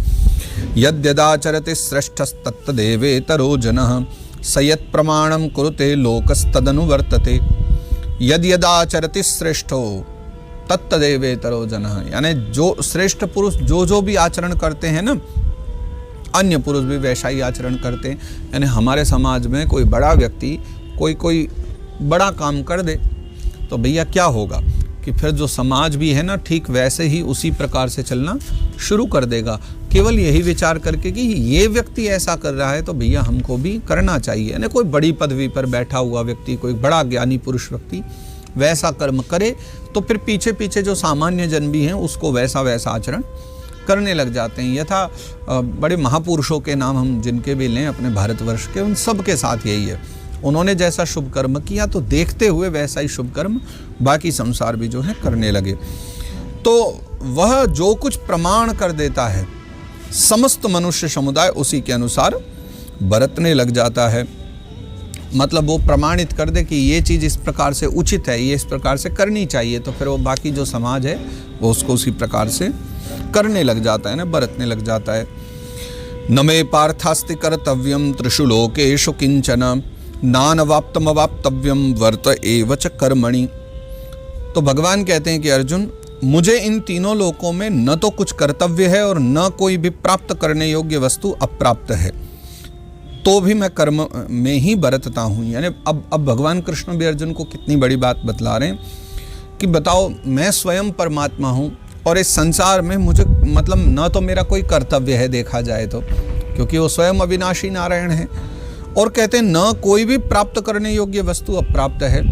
यद्यदाचरति श्रेष्ठस्तत्तदेवेतरो जनः स यत् प्रमाणं कुरुते लोकस्तदनुवर्तते। यद्यदाचरति श्रेष्ठो तत्तदेवेतरो जनः, यानी जो श्रेष्ठ पुरुष जो भी आचरण करते हैं ना, अन्य पुरुष भी वैसा ही आचरण करते हैं। यानी हमारे समाज में कोई बड़ा व्यक्ति कोई बड़ा काम कर दे तो भैया क्या होगा कि फिर जो समाज भी है ना, ठीक वैसे ही उसी प्रकार से चलना शुरू कर देगा, केवल यही विचार करके कि ये व्यक्ति ऐसा कर रहा है तो भैया हमको भी करना चाहिए। यानी कोई बड़ी पदवी पर बैठा हुआ व्यक्ति, कोई बड़ा ज्ञानी पुरुष व्यक्ति वैसा कर्म करे तो फिर पीछे पीछे जो सामान्य जन भी हैं उसको वैसा आचरण करने लग जाते हैं। यथा बड़े महापुरुषों के नाम हम जिनके भी लें अपने भारतवर्ष के, उन सब के साथ यही है। उन्होंने जैसा शुभ कर्म किया तो देखते हुए वैसा ही शुभ कर्म बाकी संसार भी जो है करने लगे। तो वह जो कुछ प्रमाण कर देता है समस्त मनुष्य समुदाय उसी के अनुसार बरतने लग जाता है। मतलब वो प्रमाणित कर दे कि ये चीज़ इस प्रकार से उचित है, ये इस प्रकार से करनी चाहिए, तो फिर वो बाकी जो समाज है वो उसको उसी प्रकार से करने लग जाता है ना, बरतने लग जाता है। न मे पार्थास्ति कर्तव्यम त्रिषु लोकेषु किंचन नानवाप्तमवाप्तव्यम वर्त एव च कर्मणि। तो भगवान कहते हैं कि अर्जुन, मुझे इन तीनों लोकों में न तो कुछ कर्तव्य है और न कोई भी प्राप्त करने योग्य वस्तु अप्राप्त है, तो भी मैं कर्म में ही बरतता हूँ। यानी अब भगवान कृष्ण भी अर्जुन को कितनी बड़ी बात बतला रहे हैं कि बताओ, मैं स्वयं परमात्मा हूँ और इस संसार में मुझे मतलब न तो मेरा कोई कर्तव्य है देखा जाए तो, क्योंकि वो स्वयं अविनाशी नारायण है, और कहते हैं न कोई भी प्राप्त करने योग्य वस्तु अप्राप्त है।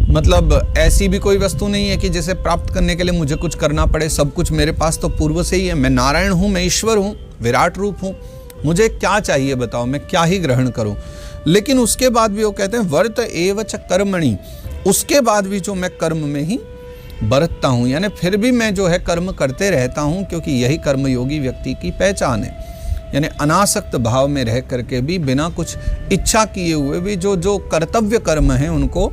मतलब ऐसी भी कोई वस्तु नहीं है कि जिसे प्राप्त करने के लिए मुझे कुछ करना पड़े, सब कुछ मेरे पास तो पूर्व से ही है। मैं नारायण हूँ, मैं ईश्वर हूँ, विराट रूप हूँ, मुझे क्या चाहिए बताओ, मैं क्या ही ग्रहण करूँ। लेकिन उसके बाद भी वो कहते हैं वर्त एव च कर्मणि, उसके बाद भी जो मैं कर्म में ही बरतता हूँ, यानी फिर भी मैं जो है कर्म करते रहता हूँ, क्योंकि यही कर्मयोगी व्यक्ति की पहचान है। यानी अनासक्त भाव में रह करके भी बिना कुछ इच्छा किए हुए भी जो कर्तव्य कर्म हैं उनको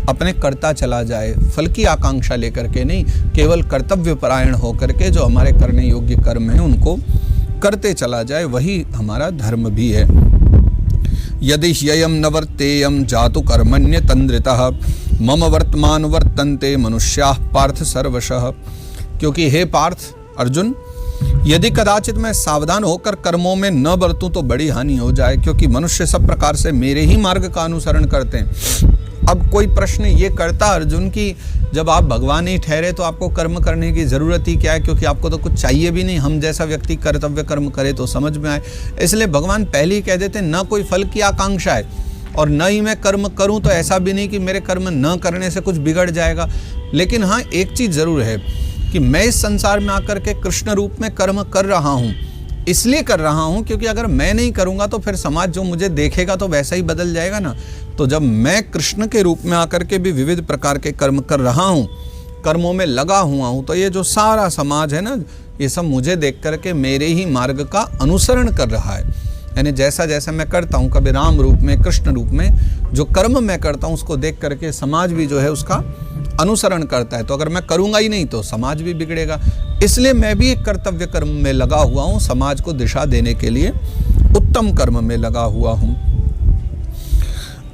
अपने करता चला जाए, फल की आकांक्षा लेकर के नहीं, केवल कर्तव्य परायण होकर के जो हमारे करने योग्य कर्म हैं उनको करते चला जाए, वही हमारा धर्म भी है। यदि ह्ययम न वर्तेयम जातु कर्मण्य तंद्रितः मम वर्तमान वर्तन्ते मनुष्याः पार्थ सर्वशः। क्योंकि हे पार्थ अर्जुन, यदि कदाचित मैं सावधान होकर कर्मों में न बरतूं तो बड़ी हानि हो जाए, क्योंकि मनुष्य सब प्रकार से मेरे ही मार्ग का अनुसरण करते हैं। अब कोई प्रश्न ये करता अर्जुन कि जब आप भगवान ही ठहरे तो आपको कर्म करने की ज़रूरत ही क्या है, क्योंकि आपको तो कुछ चाहिए भी नहीं, हम जैसा व्यक्ति कर्तव्य कर्म करे तो समझ में आए। इसलिए भगवान पहले ही कह देते न कोई फल की आकांक्षा है और न ही मैं कर्म करूं, तो ऐसा भी नहीं कि मेरे कर्म न करने से कुछ बिगड़ जाएगा। लेकिन हाँ, एक चीज़ ज़रूर है कि मैं इस संसार में आकर के कृष्ण रूप में कर्म कर रहा हूँ, इसलिए कर रहा हूँ क्योंकि अगर मैं नहीं करूँगा तो फिर समाज जो मुझे देखेगा तो वैसा ही बदल जाएगा ना। तो जब मैं कृष्ण के रूप में आकर के भी विविध प्रकार के कर्म कर रहा हूँ, कर्मों में लगा हुआ हूँ, तो ये जो सारा समाज है ना, ये सब मुझे देख करके मेरे ही मार्ग का अनुसरण कर रहा है। यानी जैसा जैसा मैं करता हूँ, कभी राम रूप में, कृष्ण रूप में, जो कर्म मैं करता हूँ उसको देख करके समाज भी जो है उसका अनुसरण करता है। तो अगर मैं करूँगा ही नहीं तो समाज भी बिगड़ेगा। इसलिए मैं भी एक कर्तव्य कर्म में लगा हुआ हूँ, समाज को दिशा देने के लिए उत्तम कर्म में लगा हुआ हूँ।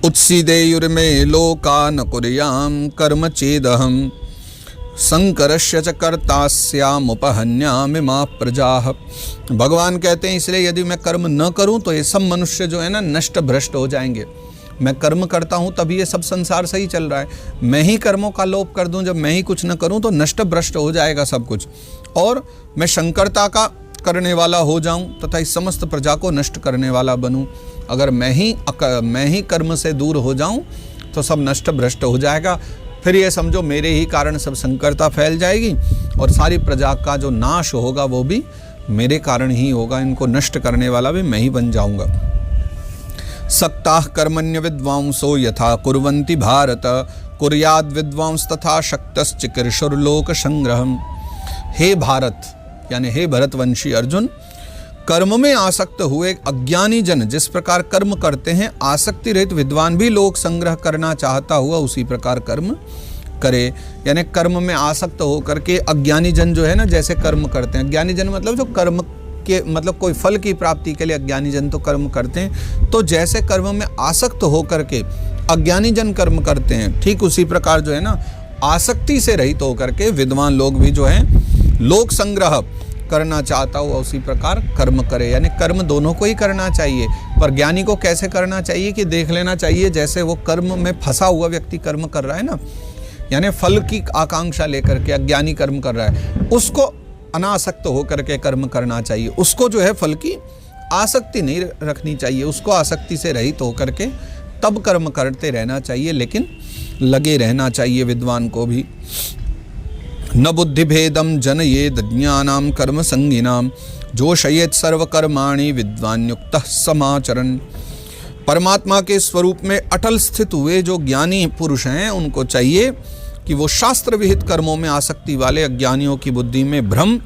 उत्सीदेयुर्मे लोका न कुर्याम कर्म चेदहम संकरस्य च कर्तास्यामुपहन्यामि मा प्रजाः। भगवान कहते हैं इसलिए यदि मैं कर्म न करूं तो ये सब मनुष्य जो है ना नष्ट भ्रष्ट हो जाएंगे। मैं कर्म करता हूं तभी ये सब संसार सही चल रहा है। मैं ही कर्मों का लोप कर दूं, जब मैं ही कुछ न करूं तो नष्ट भ्रष्ट हो जाएगा सब कुछ, और मैं शंकरता का करने वाला हो जाऊं तथा इस समस्त प्रजा को नष्ट करने वाला बनूं। अगर मैं ही कर्म से दूर हो जाऊं तो सब नष्ट भ्रष्ट हो जाएगा। फिर ये समझो मेरे ही कारण सब संकरता फैल जाएगी और सारी प्रजा का जो नाश होगा वो भी मेरे कारण ही होगा। इनको नष्ट करने वाला भी मैं ही बन जाऊंगा। सक्ताः कर्मण्य विद्वांसो यथा कुर्वन्ति भारत कुर्याद् विद्वांस तथा शक्तश्चिकीर्षुर्लोक संग्रहम्। हे भारत यानी हे भरतवंशी अर्जुन, कर्म में आसक्त हुए अज्ञानी जन जिस प्रकार कर्म करते हैं, आसक्ति रहित विद्वान भी लोक संग्रह करना चाहता हुआ उसी प्रकार कर्म करे। यानी कर्म में आसक्त होकर के अज्ञानी जन जो है ना जैसे कर्म करते हैं, अज्ञानी जन मतलब जो कर्म के मतलब कोई फल की प्राप्ति के लिए अज्ञानी जन तो कर्म करते हैं। तो जैसे कर्म में आसक्त होकर के अज्ञानी जन कर्म करते हैं, ठीक उसी प्रकार जो है ना आसक्ति से रहित होकर के विद्वान लोग भी जो है लोक संग्रह करना चाहता हो उसी प्रकार कर्म करे। यानी कर्म दोनों को ही करना चाहिए, पर ज्ञानी को कैसे करना चाहिए कि देख लेना चाहिए जैसे वो कर्म में फंसा हुआ व्यक्ति कर्म कर रहा है ना, यानी फल की आकांक्षा लेकर के अज्ञानी कर्म कर रहा है, उसको अनासक्त होकर के कर्म करना चाहिए। उसको जो है फल की आसक्ति नहीं रखनी चाहिए, उसको आसक्ति से रहित होकर के तब कर्म करते रहना चाहिए, लेकिन लगे रहना चाहिए विद्वान को भी। न बुद्धिभेदम जनयेद ज्ञानाम कर्म संगिनाम जोशयेत सर्वकर्माणि विद्वान युक्तः समाचरण। परमात्मा के स्वरूप में अटल स्थित हुए जो ज्ञानी पुरुष हैं उनको चाहिए कि वो शास्त्र विहित कर्मों में आसक्ति वाले अज्ञानियों की बुद्धि में भ्रम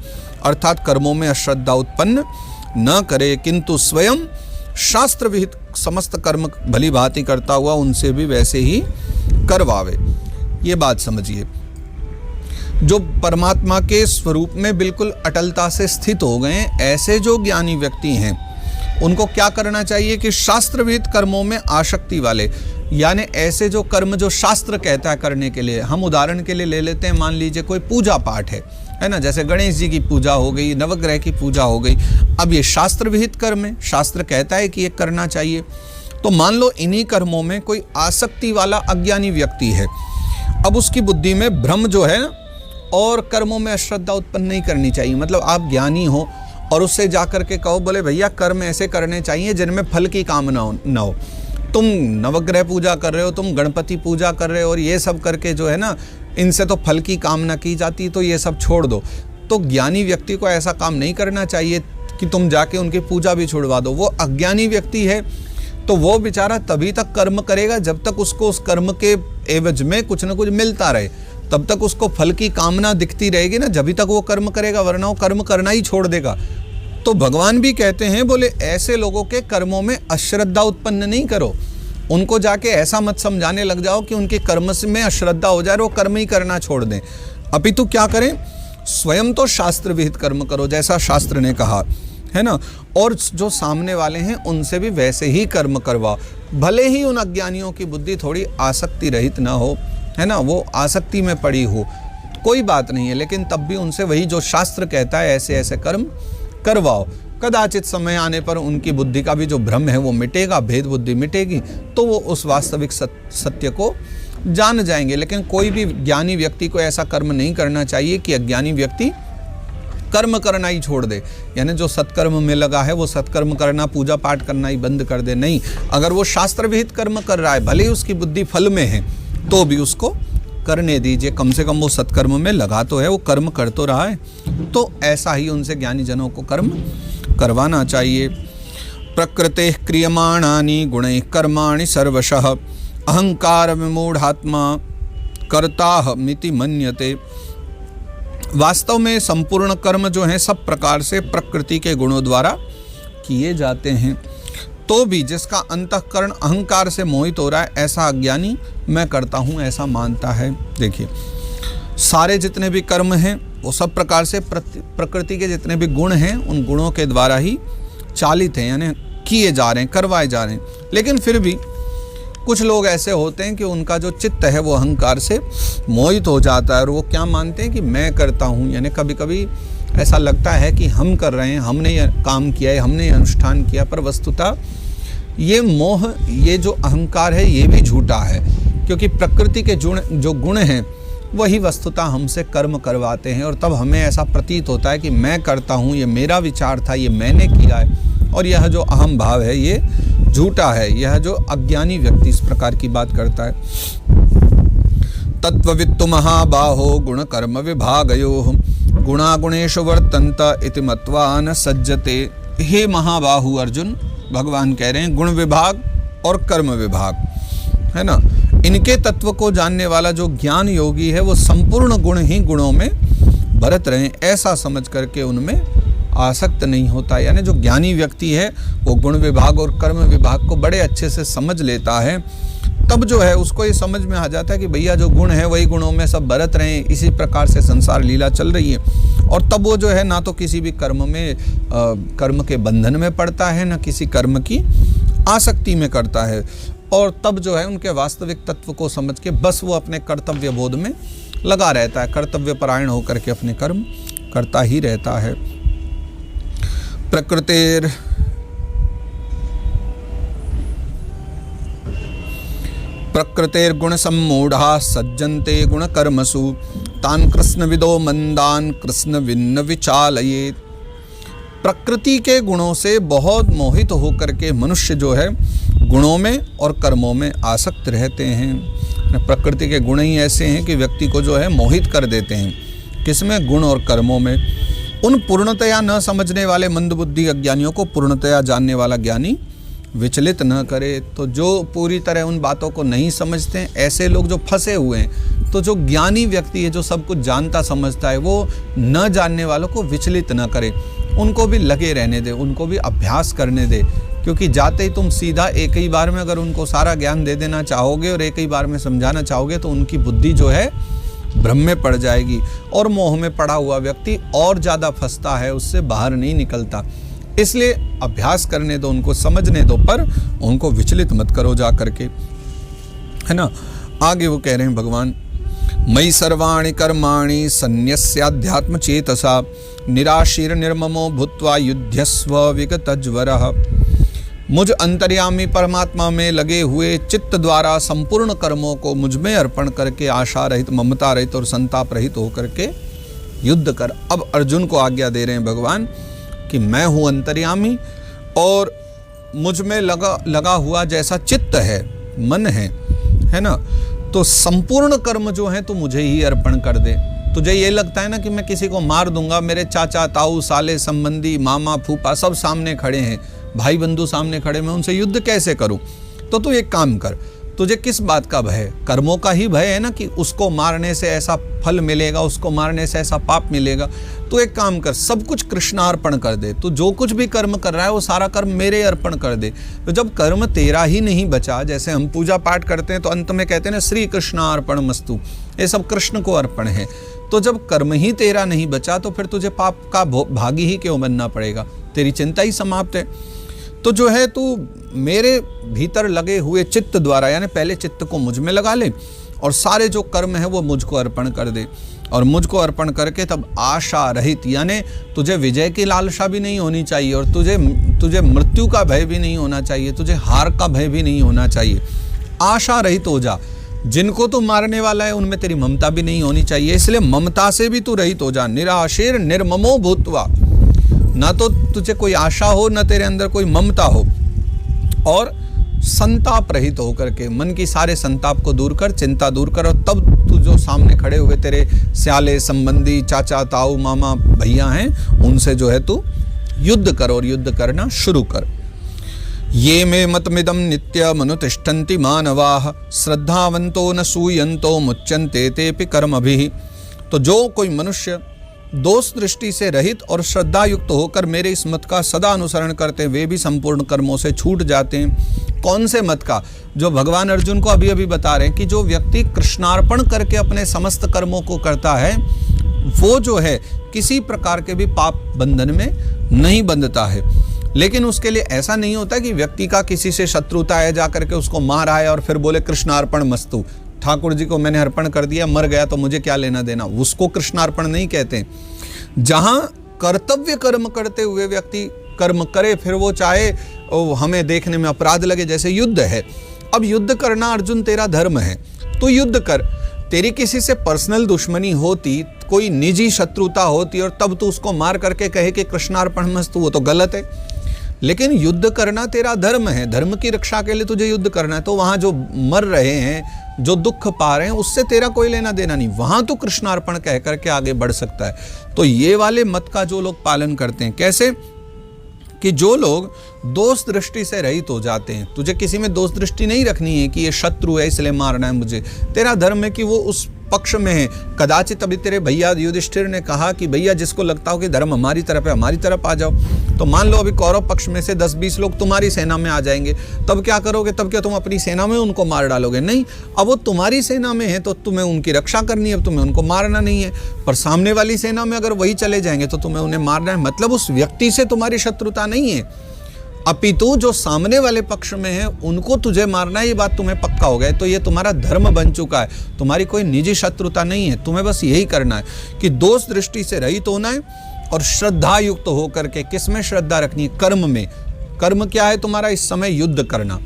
अर्थात कर्मों में अश्रद्धा उत्पन्न न करे, किंतु स्वयं शास्त्र विहित समस्त कर्म भली भांति करता हुआ उनसे भी वैसे ही करवावे। ये बात समझिए, जो परमात्मा के स्वरूप में बिल्कुल अटलता से स्थित हो गए ऐसे जो ज्ञानी व्यक्ति हैं उनको क्या करना चाहिए कि शास्त्र विहित कर्मों में आसक्ति वाले, यानी ऐसे जो कर्म जो शास्त्र कहता है करने के लिए। हम उदाहरण के लिए ले लेते हैं, मान लीजिए कोई पूजा पाठ है ना, जैसे गणेश जी की पूजा हो गई, नवग्रह की पूजा हो गई। अब ये शास्त्र विहित कर्म है, शास्त्र कहता है कि ये करना चाहिए। तो मान लो इन्हीं कर्मों में कोई आसक्ति वाला अज्ञानी व्यक्ति है, अब उसकी बुद्धि में भ्रम जो है और कर्मों में अश्रद्धा उत्पन्न नहीं करनी चाहिए। मतलब आप ज्ञानी हो और उससे जाकर के कहो बोले भैया कर्म ऐसे करने चाहिए जिनमें फल की कामना न हो, तुम नवग्रह पूजा कर रहे हो, तुम गणपति पूजा कर रहे हो और ये सब करके जो है ना इनसे तो फल की कामना की जाती है, तो ये सब छोड़ दो। तो ज्ञानी व्यक्ति को ऐसा काम नहीं करना चाहिए कि तुम जाके उनकी पूजा भी छुड़वा दो। वो अज्ञानी व्यक्ति है तो वो बेचारा तभी तक कर्म करेगा जब तक उसको उस कर्म के एवज में कुछ न कुछ मिलता रहे, तब तक उसको फल की कामना दिखती रहेगी ना, जब तक वो कर्म करेगा, वरना वो कर्म करना ही छोड़ देगा। तो भगवान भी कहते हैं बोले ऐसे लोगों के कर्मों में अश्रद्धा उत्पन्न नहीं करो, उनको जाके ऐसा मत समझाने लग जाओ कि उनके कर्म में अश्रद्धा हो जाए और वो कर्म ही करना छोड़ दें। अपितु क्या करें, स्वयं तो शास्त्र विहित कर्म करो जैसा शास्त्र ने कहा है ना, और जो सामने वाले हैं उनसे भी वैसे ही कर्म करवाओ। भले ही उन अज्ञानियों की बुद्धि थोड़ी आसक्ति रहित ना हो, है ना, वो आसक्ति में पड़ी हो, कोई बात नहीं है, लेकिन तब भी उनसे वही जो शास्त्र कहता है ऐसे ऐसे कर्म करवाओ। कदाचित समय आने पर उनकी बुद्धि का भी जो भ्रम है वो मिटेगा, भेद बुद्धि मिटेगी, तो वो उस वास्तविक सत्य को जान जाएंगे। लेकिन कोई भी ज्ञानी व्यक्ति को ऐसा कर्म नहीं करना चाहिए कि अज्ञानी व्यक्ति कर्म करना ही छोड़ दे, यानी जो सत्कर्म में लगा है वो सत्कर्म करना, पूजा पाठ करना ही बंद कर दे। नहीं, अगर वो शास्त्र विहित कर्म कर रहा है, भले ही उसकी बुद्धि फल में है, तो भी उसको करने दीजिए, कम से कम वो सत्कर्म में लगा तो है, वो कर्म कर तो रहा है। तो ऐसा ही उनसे ज्ञानी जनों को कर्म करवाना चाहिए। प्रकृते क्रियमाणानि गुणैः कर्माणि सर्वशः अहंकार विमूढ़ात्मा कर्ता मिति मन्यते। वास्तव में संपूर्ण कर्म जो हैं सब प्रकार से प्रकृति के गुणों द्वारा किए जाते हैं, तो भी जिसका अंतःकरण अहंकार से मोहित हो रहा है ऐसा अज्ञानी मैं करता हूँ ऐसा मानता है। देखिए सारे जितने भी कर्म हैं वो सब प्रकार से प्रकृति के जितने भी गुण हैं उन गुणों के द्वारा ही चालित हैं, यानी किए जा रहे हैं, करवाए जा रहे हैं। लेकिन फिर भी कुछ लोग ऐसे होते हैं कि उनका जो चित्त है वो अहंकार से मोहित हो जाता है और वो क्या मानते हैं कि मैं करता हूँ, यानी कभी कभी ऐसा लगता है कि हम कर रहे हैं, हमने ये काम किया है, हमने ये अनुष्ठान किया, पर वस्तुतः ये मोह, ये जो अहंकार है ये भी झूठा है, क्योंकि प्रकृति के जो गुण हैं वही वस्तुतः हमसे कर्म करवाते हैं और तब हमें ऐसा प्रतीत होता है कि मैं करता हूँ, ये मेरा विचार था, ये मैंने किया है। और यह जो अहम भाव है ये झूठा है, यह जो अज्ञानी व्यक्ति इस प्रकार की बात करता है। तत्ववित्तु महाबाहो गुण कर्म विभागयोः गुणागुणेषु वर्तन्त इति मत्वा न सज्जते। हे महाबाहु अर्जुन, भगवान कह रहे हैं गुण विभाग और कर्म विभाग, है ना, इनके तत्व को जानने वाला जो ज्ञान योगी है वो संपूर्ण गुण ही गुणों में बरत रहे, ऐसा समझ करके उनमें आसक्त नहीं होता। यानी जो ज्ञानी व्यक्ति है वो गुण विभाग और कर्म विभाग को बड़े अच्छे से समझ लेता है, तब जो है उसको ये समझ में आ जाता है कि भैया जो गुण है वही गुणों में सब बरत रहे हैं, इसी प्रकार से संसार लीला चल रही है। और तब वो जो है ना तो किसी भी कर्म के बंधन में पड़ता है, ना किसी कर्म की आसक्ति में करता है। और तब जो है उनके वास्तविक तत्व को समझ के बस वो अपने कर्तव्य बोध में लगा रहता है, कर्तव्य परायण होकर के अपने कर्म करता ही रहता है। प्रकृतेर्गुण सम्मूढ़ा सज्जन्ते गुण कर्मसु तान कृष्ण विदो मंदान कृष्ण विन्न विचालयेत। प्रकृति के गुणों से बहुत मोहित होकर के मनुष्य जो है गुणों में और कर्मों में आसक्त रहते हैं। प्रकृति के गुण ही ऐसे हैं कि व्यक्ति को जो है मोहित कर देते हैं। किसमें? गुण और कर्मों में। उन पूर्णतया न समझने वाले मंदबुद्धि अज्ञानियों को पूर्णतया जानने वाला ज्ञानी विचलित न करे। तो जो पूरी तरह उन बातों को नहीं समझते हैं, ऐसे लोग जो फंसे हुए हैं, तो जो ज्ञानी व्यक्ति है, जो सब कुछ जानता समझता है, वो न जानने वालों को विचलित न करे, उनको भी लगे रहने दे, उनको भी अभ्यास करने दे। क्योंकि जाते ही तुम सीधा एक ही बार में अगर उनको सारा ज्ञान दे देना चाहोगे और एक ही बार में समझाना चाहोगे तो उनकी बुद्धि जो है भ्रम में पड़ जाएगी और मोह में पड़ा हुआ व्यक्ति और ज़्यादा फंसता है, उससे बाहर नहीं निकलता। इसलिए अभ्यास करने दो, उनको समझने दो, पर उनको विचलित मत करो जा करके, है ना। आगे वो कह रहे हैं भगवान, मयि सर्वाणि कर्माणि सन्न्यस्याध्यात्म चेतसा निराशीर निर्ममो भूत्वा युध्यस्व विगतज्वरः। मुझ अंतर्यामी परमात्मा में लगे हुए चित्त द्वारा संपूर्ण कर्मों को मुझ में अर्पण करके आशा रहित, ममता रहित और संताप रहित होकर के युद्ध कर। अब अर्जुन को आज्ञा दे रहे हैं भगवान कि मैं हूँ अंतर्यामी और मुझ में लगा हुआ जैसा चित्त है, मन है ना, तो संपूर्ण कर्म जो है तो मुझे ही अर्पण कर दे। तुझे ये लगता है ना कि मैं किसी को मार दूंगा, मेरे चाचा ताऊ साले संबंधी मामा फूफा सब सामने खड़े हैं, भाई बंधु सामने खड़े, मैं उनसे युद्ध कैसे करूं? तो तू एक काम कर, तुझे किस बात का भय है? कर्मों का ही भय है ना, कि उसको मारने से ऐसा फल मिलेगा, उसको मारने से ऐसा पाप मिलेगा। तो एक काम कर, सब कुछ कृष्णार्पण कर दे। तो जो कुछ भी कर्म कर रहा है वो सारा कर्म मेरे अर्पण कर दे। तो जब कर्म तेरा ही नहीं बचा, जैसे हम पूजा पाठ करते हैं तो अंत में कहते हैं ना श्री कृष्णार्पण मस्तु, ये सब कृष्ण को अर्पण है। तो जब कर्म ही तेरा नहीं बचा तो फिर तुझे पाप का भागी ही क्यों बनना पड़ेगा? तेरी चिंता ही समाप्त है। तो जो है तू मेरे भीतर लगे हुए चित्त द्वारा, यानी पहले चित्त को मुझ में लगा ले और सारे जो कर्म है वो मुझको अर्पण कर दे। और मुझको अर्पण करके तब आशा रहित, यानी तुझे विजय की लालसा भी नहीं होनी चाहिए और तुझे मृत्यु का भय भी नहीं होना चाहिए, तुझे हार का भय भी नहीं होना चाहिए। आशा रहित हो जा। जिनको तू मारने वाला है उनमें तेरी ममता भी नहीं होनी चाहिए, इसलिए ममता से भी तू रहित हो जा। निराशीर निर्ममो भूत्वा, ना तो तुझे कोई आशा हो, ना तेरे अंदर कोई ममता हो, और संताप रहित होकर के मन की सारे संताप को दूर कर, चिंता दूर कर। और तब तू जो सामने खड़े हुए तेरे स्याले संबंधी चाचा ताऊ मामा भैया हैं, उनसे जो है तू युद्ध कर और युद्ध करना शुरू कर। ये मे मतमिदं नित्यमनुतिष्ठन्ति मानवाः श्रद्धावन्तो न सूयन्तो मुच्यन्ते तेऽपि कर्मभिः। तो जो कोई मनुष्य दोष दृष्टि से रहित और श्रद्धा युक्त होकर मेरे इस मत का सदा अनुसरण करते, वे भी संपूर्ण कर्मों से छूट जाते हैं। कौन से मत का? जो भगवान अर्जुन को अभी अभी बता रहे हैं कि जो व्यक्ति कृष्णार्पण करके अपने समस्त कर्मों को करता है, वो जो है किसी प्रकार के भी पाप बंधन में नहीं बंधता है। लेकिन उसके लिए ऐसा नहीं होता कि व्यक्ति का किसी से शत्रुता है, जाकर के उसको मार आए और फिर बोले कृष्णार्पण मस्तु, ठाकुर जी को मैंने अर्पण कर दिया, मर गया तो मुझे क्या लेना देना। उसको कृष्णार्पण नहीं कहते। जहां कर्तव्य कर्म करते हुए व्यक्ति कर्म करे, फिर वो चाहे हमें देखने में अपराध लगे, जैसे युद्ध है। अब युद्ध करना अर्जुन तेरा धर्म है, तो युद्ध कर। तेरी किसी से पर्सनल दुश्मनी होती, कोई निजी शत्रुता होती और तब तू उसको मार करके कहे कि कृष्णार्पण मस्तु, वो तो गलत है। लेकिन युद्ध करना तेरा धर्म है, धर्म की रक्षा के लिए तुझे युद्ध करना है। तो वहां जो मर रहे हैं, जो दुख पा रहे हैं, उससे तेरा कोई लेना देना नहीं, वहां तो कृष्णार्पण कह करके आगे बढ़ सकता है। तो ये वाले मत का जो लोग पालन करते हैं, कैसे कि जो लोग दोष दृष्टि से रहित हो जाते हैं। तुझे किसी में दोष दृष्टि नहीं रखनी है कि ये शत्रु है इसलिए मारना है मुझे। तेरा धर्म है कि वो उस पक्ष में है। कदाचित अभी तेरे भैया युधिष्ठिर ने कहा कि भैया जिसको लगता हो कि धर्म हमारी तरफ है, हमारी तरफ आ जाओ। तो मान लो अभी कौरव पक्ष में से 10-20 लोग तुम्हारी सेना में आ जाएंगे, तब क्या करोगे? तब क्या तुम अपनी सेना में उनको मार डालोगे? नहीं, अब वो तुम्हारी सेना में है तो तुम्हें उनकी रक्षा करनी है, तुम्हें उनको मारना नहीं है। पर सामने वाली सेना में अगर वही चले जाएंगे तो तुम्हें उन्हें मारना है। मतलब उस व्यक्ति से तुम्हारी शत्रुता नहीं है, अपितु जो सामने वाले पक्ष में है उनको तुझे मारना है, ये बात तुम्हें पक्का हो गया। तो ये तुम्हारा धर्म बन चुका है, तुम्हारी कोई निजी शत्रुता नहीं है। तुम्हें बस यही करना है कि दोष दृष्टि से रहित होना है और श्रद्धा युक्त होकर के। किसमें श्रद्धा रखनी है? कर्म में। कर्म क्या है तुम्हारा? इस समय युद्ध करना।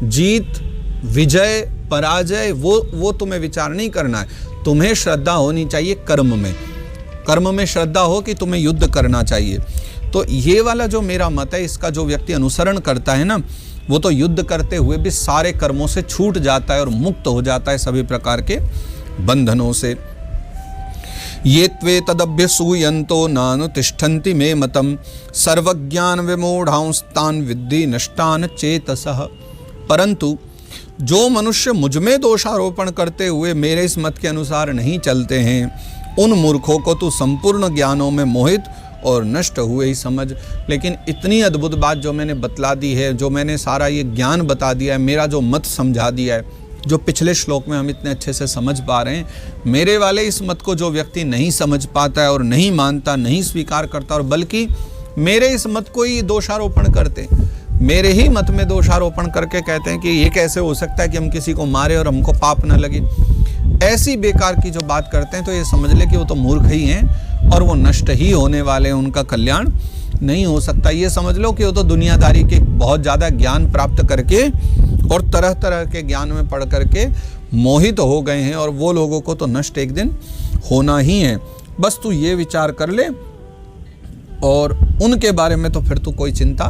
जीत, विजय, पराजय वो तुम्हें विचार नहीं करना है। तुम्हें श्रद्धा होनी चाहिए कर्म में। कर्म में श्रद्धा हो कि तुम्हें युद्ध करना चाहिए। तो ये वाला जो मेरा मत है, इसका जो व्यक्ति अनुसरण करता है ना, वो तो युद्ध करते हुए भी सारे कर्मों से छूट जाता है और मुक्त हो जाता है सभी प्रकार के बंधनों से। ये त्वे तदभ्यसूयन्तो नानुतिष्ठन्ति मे मतम सर्वज्ञान विमूढ़ांस्तान विद्धि नष्टान चेतसः। परंतु जो मनुष्य मुझ में दोषारोपण करते हुए मेरे इस मत के अनुसार नहीं चलते हैं, उन मूर्खों को तू संपूर्ण ज्ञानों में मोहित और नष्ट हुए ही समझ। लेकिन इतनी अद्भुत बात जो मैंने बतला दी है, जो मैंने सारा ये ज्ञान बता दिया है, मेरा जो मत समझा दिया है, जो पिछले श्लोक में हम इतने अच्छे से समझ पा रहे हैं, मेरे वाले इस मत को जो व्यक्ति नहीं समझ पाता है और नहीं मानता, नहीं स्वीकार करता, और बल्कि मेरे इस मत को ही दोषारोपण करते, मेरे ही मत में दोषारोपण करके कहते हैं कि ये कैसे हो सकता है कि हम किसी को मारे और हमको पाप न लगे, ऐसी बेकार की जो बात करते हैं, तो ये समझ ले कि वो तो मूर्ख ही हैं और वो नष्ट ही होने वाले हैं, उनका कल्याण नहीं हो सकता। ये समझ लो कि वो तो दुनियादारी के बहुत ज़्यादा ज्ञान प्राप्त करके और तरह तरह के ज्ञान में पढ़ करके मोहित हो गए हैं, और वो लोगों को तो नष्ट एक दिन होना ही है। बस तू ये विचार कर ले, और उनके बारे में तो फिर तू कोई चिंता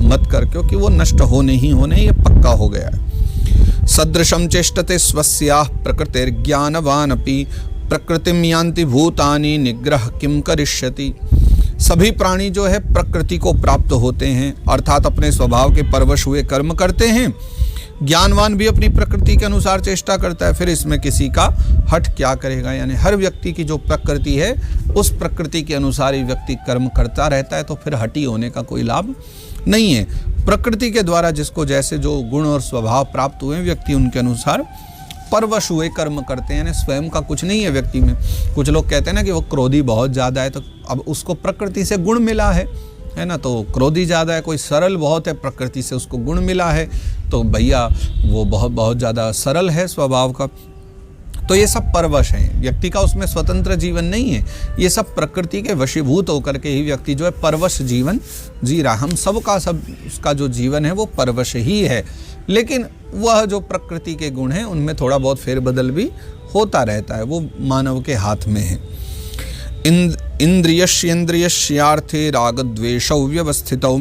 मत कर, क्योंकि वो नष्ट होने ही होने, ये पक्का हो गया है। सदृशं चेष्टते स्वस्याः प्रकृतिर्ज्ञानवानपि प्रकृतिम यान्ति भूतानि निग्रह किम करिष्यति। सभी प्राणी जो है प्रकृति को प्राप्त होते हैं, अर्थात अपने स्वभाव के परवश हुए कर्म करते हैं। ज्ञानवान भी अपनी प्रकृति के अनुसार चेष्टा करता है, फिर इसमें किसी का हट क्या करेगा। यानी हर व्यक्ति की जो प्रकृति है, उस प्रकृति के अनुसार ही व्यक्ति कर्म करता रहता है, तो फिर हटी होने का कोई लाभ नहीं है। प्रकृति के द्वारा जिसको जैसे जो गुण और स्वभाव प्राप्त हुए, व्यक्ति उनके अनुसार परवश हुए कर्म करते हैं। यानी स्वयं का कुछ नहीं है व्यक्ति में। कुछ लोग कहते हैं ना कि वो क्रोधी बहुत ज़्यादा है, तो अब उसको प्रकृति से गुण मिला है ना, तो क्रोधी ज़्यादा है। कोई सरल बहुत है, प्रकृति से उसको गुण मिला है, तो भैया वो बहुत ज़्यादा सरल है स्वभाव का। तो ये सब परवश हैं, व्यक्ति का उसमें स्वतंत्र जीवन नहीं है। ये सब प्रकृति के वशीभूत होकर के ही व्यक्ति जो है परवश जीवन जी रहा। हम सब उसका जो जीवन है वो परवश ही है, लेकिन वह जो प्रकृति के गुण हैं उनमें थोड़ा बहुत फेरबदल भी होता रहता है, वो मानव के हाथ में है। इंद्रियस्येन्द्रियस्यार्थे रागद्वेषौ व्यवस्थितौ